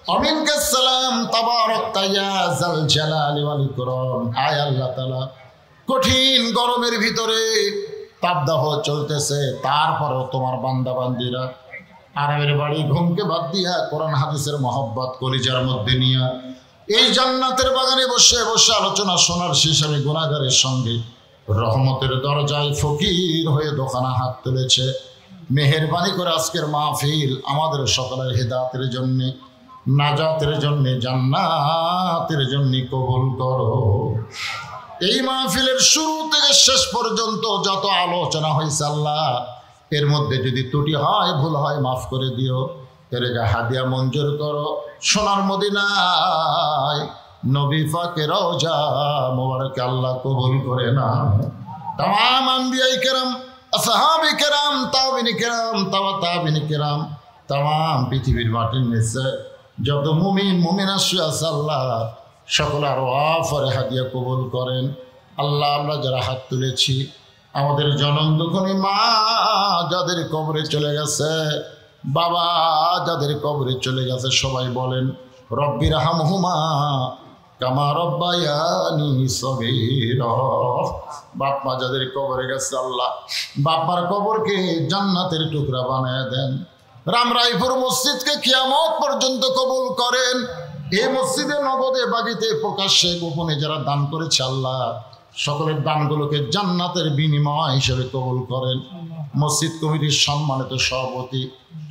ওয়া মিনকাস সালাম তাবারাকতা ইয়া যাল জালালি ওয়াল ইকরাম। আয় আল্লাহ তাআলা, কঠিন গরমের ভিতরে তাপদাহ চলতেছে, তারপরেও তোমার বান্দা বান্দিরা আরামের বাড়ি ঘুমকে বাদ দিয়া কোরআন হাদিসের মহব্বত কলিজার মধ্যে নিয়া এই জান্নাতের বাগানে বসে বসে আলোচনা শোনার শেষে আমি গুনাহগারের সঙ্গে রহমতের দরজায় ফকির হয়ে দোকানা হাত তুলেছে। মেহেরবানি করে আজকের মাহফিল আমাদের সকলের হেদায়েতের জন্য, নাজাতের জন্য, জান্নাতের জন্য কবুল করো। এই মাহফিলের শুরু থেকে শেষ পর্যন্ত যত আলোচনা হয়েছে আল্লাহ, এর মধ্যে যদি ত্রুটি হয়, ভুল হয়, মাফ করে দিও। এর হাদিয়া মঞ্জুর করো। সোনার মদিনায় নবী পাকের রওজা মোবারকে আল্লাহ কবুল করে না। तमाम अंबियाई किराम, আসহাবে কিরাম, তাবিঈন কিরাম, তাবিঈন কিরাম, तमाम পৃথিবীর মাটির নিচে যত মুমিন মুমিনা শুয়ে আছে আল্লাহ সকলের ওয়াফরে হাদিয়া কবুল করেন। আল্লাহ আমরা যারা হাত তুলেছি, আমাদের জনম দুঃখী মা যাদের কবরে চলে গেছে, বাবা যাদের কবরে চলে গেছে, সবাই বলেন রব্বির হামহুমা কামা রব্বায়ানি সগীরা। বাপ মা যাদের কবরে গেছে আল্লাহ বাপার কবরকে জান্নাতের টুকরা বানায় দেন। রামরাইপুর মসজিদকে কিয়ামত পর্যন্ত কবুল করেন। এই মসজিদে নগদে বাগিতে প্রকাশ্যে গোপনে যারা দান করেছে আল্লাহ সকলের দানগুলোকে জান্নাতের বিনিময় হিসেবে কবুল করেন। মসজিদ কমিটির সম্মানিত সভাপতি,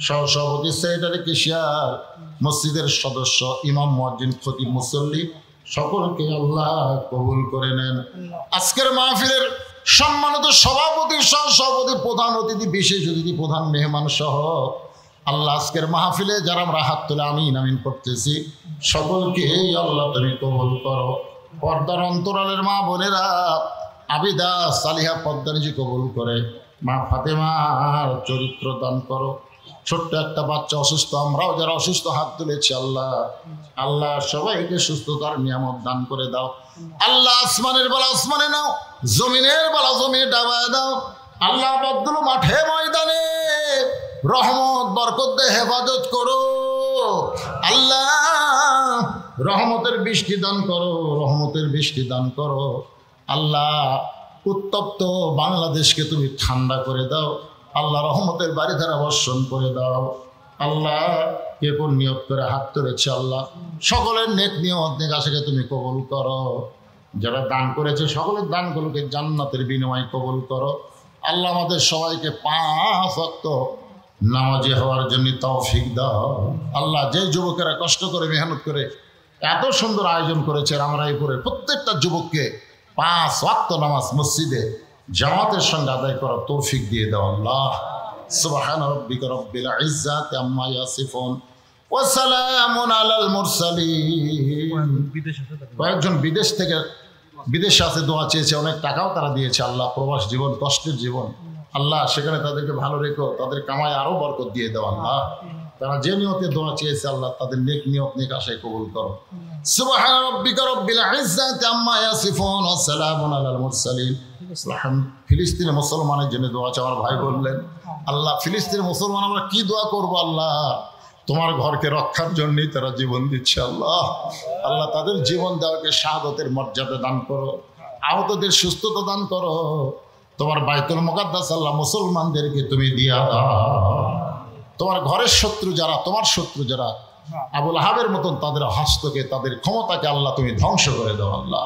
সহসভাপতি, সেক্রেটারি, কেশিয়ার, মসজিদের সদস্য, ইমাম, মুয়াজ্জিন, খতিব, মুসল্লি সকলকে আল্লাহ কবুল করে নেন। আজকের মাহফিলের সম্মানিত সভাপতি, সহসভাপতি, প্রধান অতিথি, বিশেষ অতিথি, প্রধান মেহমান সহ আল্লাহ আজকের মাহফিলে যারা আমরা হাত তুলে আমিন আমিন করতেছি সকলকে আল্লাহ তুমি কবুল করো। পর্দার অন্তরালের মা বোনেরা আবিদা সালিহা পদ্মানিজি কবুল করে। মা ফাতেমার চরিত্র দান করো। ছোট্ট একটা বাচ্চা অসুস্থ, আমরাও যারা অসুস্থ হাত তুলেছি আল্লাহ, আল্লাহ সবাইকে সুস্থতার নিয়ামত দান করে দাও। আল্লাহ আসমানের বেলা আসমানে নাও, জমিনের বেলা জমিনে ডাবায় দাও। আল্লাহ বদগুলো মাঠে ময়দানে রহমত বরকত দিয়ে হেফাজত করো। আল্লাহ রহমতের বৃষ্টি দান করো, রহমতের বৃষ্টি দান করো। আল্লাহ উত্তপ্ত বাংলাদেশকে তুমি ঠান্ডা করে দাও। আল্লাহ রহমতের বাড়ি ধারা বর্ষণ করে দাও। আল্লাহ কে কোন নিয়ত করে হাত তুলেছে আল্লাহ সকলের নেক নিয়ত নেক আশাকে তুমি কবুল করো। যারা দান করেছে সকলের দানগুলোকে জান্নাতের বিনিময়ে কবুল করো। আল্লাহ আমাদের সবাইকে 5 ওয়াক্ত নামাজি হওয়ার জন্য তৌফিক দাও। আল্লাহ যে যুবকেরা কষ্ট করে মেহনত করে এত সুন্দর আয়োজন করেছে রামরাইপুরের প্রত্যেকটা যুবককে 5 ওয়াক্ত নামাজ মসজিদে জামাতের সঙ্গে আদায় করার তৌফিক দিয়ে দাও আল্লাহ। সুবহানা রাব্বিকা রাব্বিল ইজ্জাতি আম্মা ইয়াসিফুন ওয়া সালামুন আলাল মুরসালিন। কয়েকজন বিদেশে আছে, দোয়া চেয়েছে, অনেক টাকাও তারা দিয়েছে আল্লাহ। প্রবাস জীবন কষ্টের জীবন আল্লাহ, সেখানে তাদেরকে ভালো রেখো, তাদের কামায় আরো বরকত দিয়ে দাও আল্লাহ। তারা যে নিয়তে দোয়া চেয়েছে আল্লাহ তাদের নেক নিয়ত নেক আশায় কবুল করো। সুবহানা রাব্বিকা রাব্বিল ইজ্জাতি আম্মা ইয়াসিফুন ওয়া সালামুন আলাল মুরসালিন। ফিলিস্তিনের মুসলমানের জন্য দোয়া আছে, আমার ভাই বললেন আল্লাহ ফিলিস্তিনের মুসলমান আমরা কি দোয়া করবো আল্লাহ, তোমার ঘরকে রক্ষার জন্যই তারা জীবন দিচ্ছে আল্লাহ। আল্লাহ তাদের জীবন দেওয়াকে শাহাদতের মর্যাদা দান করো, আহতদের সুস্থতা দান করো। তোমার বাইতুল মুকাদ্দাস আল্লাহ মুসলমানদেরকে তুমি দিয়া দাও। তোমার ঘরের শত্রু যারা, তোমার শত্রু যারা আবুল আহাবের মতন তাদের হস্তকে তাদের ক্ষমতাকে আল্লাহ তুমি ধ্বংস করে দাও আল্লাহ।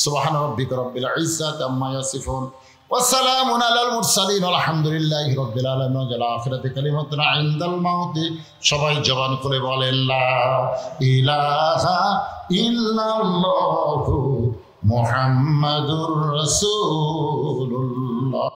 সুবহানা রাব্বিকা রাব্বিল ইজ্জাতি আম্মা ইয়াসিফুন ওয়া সালামুন আলাল মুরসালিন আলহামদুলিল্লাহি রাব্বিল আলামিন। ওয়া জালা আখিরাতি কালিমাতুন ইনদাল মাউতি। সবাই জবান খুলে বলেন লা ইলাহা ইল্লাল্লাহু মুহাম্মাদুর রাসূলুল্লাহ।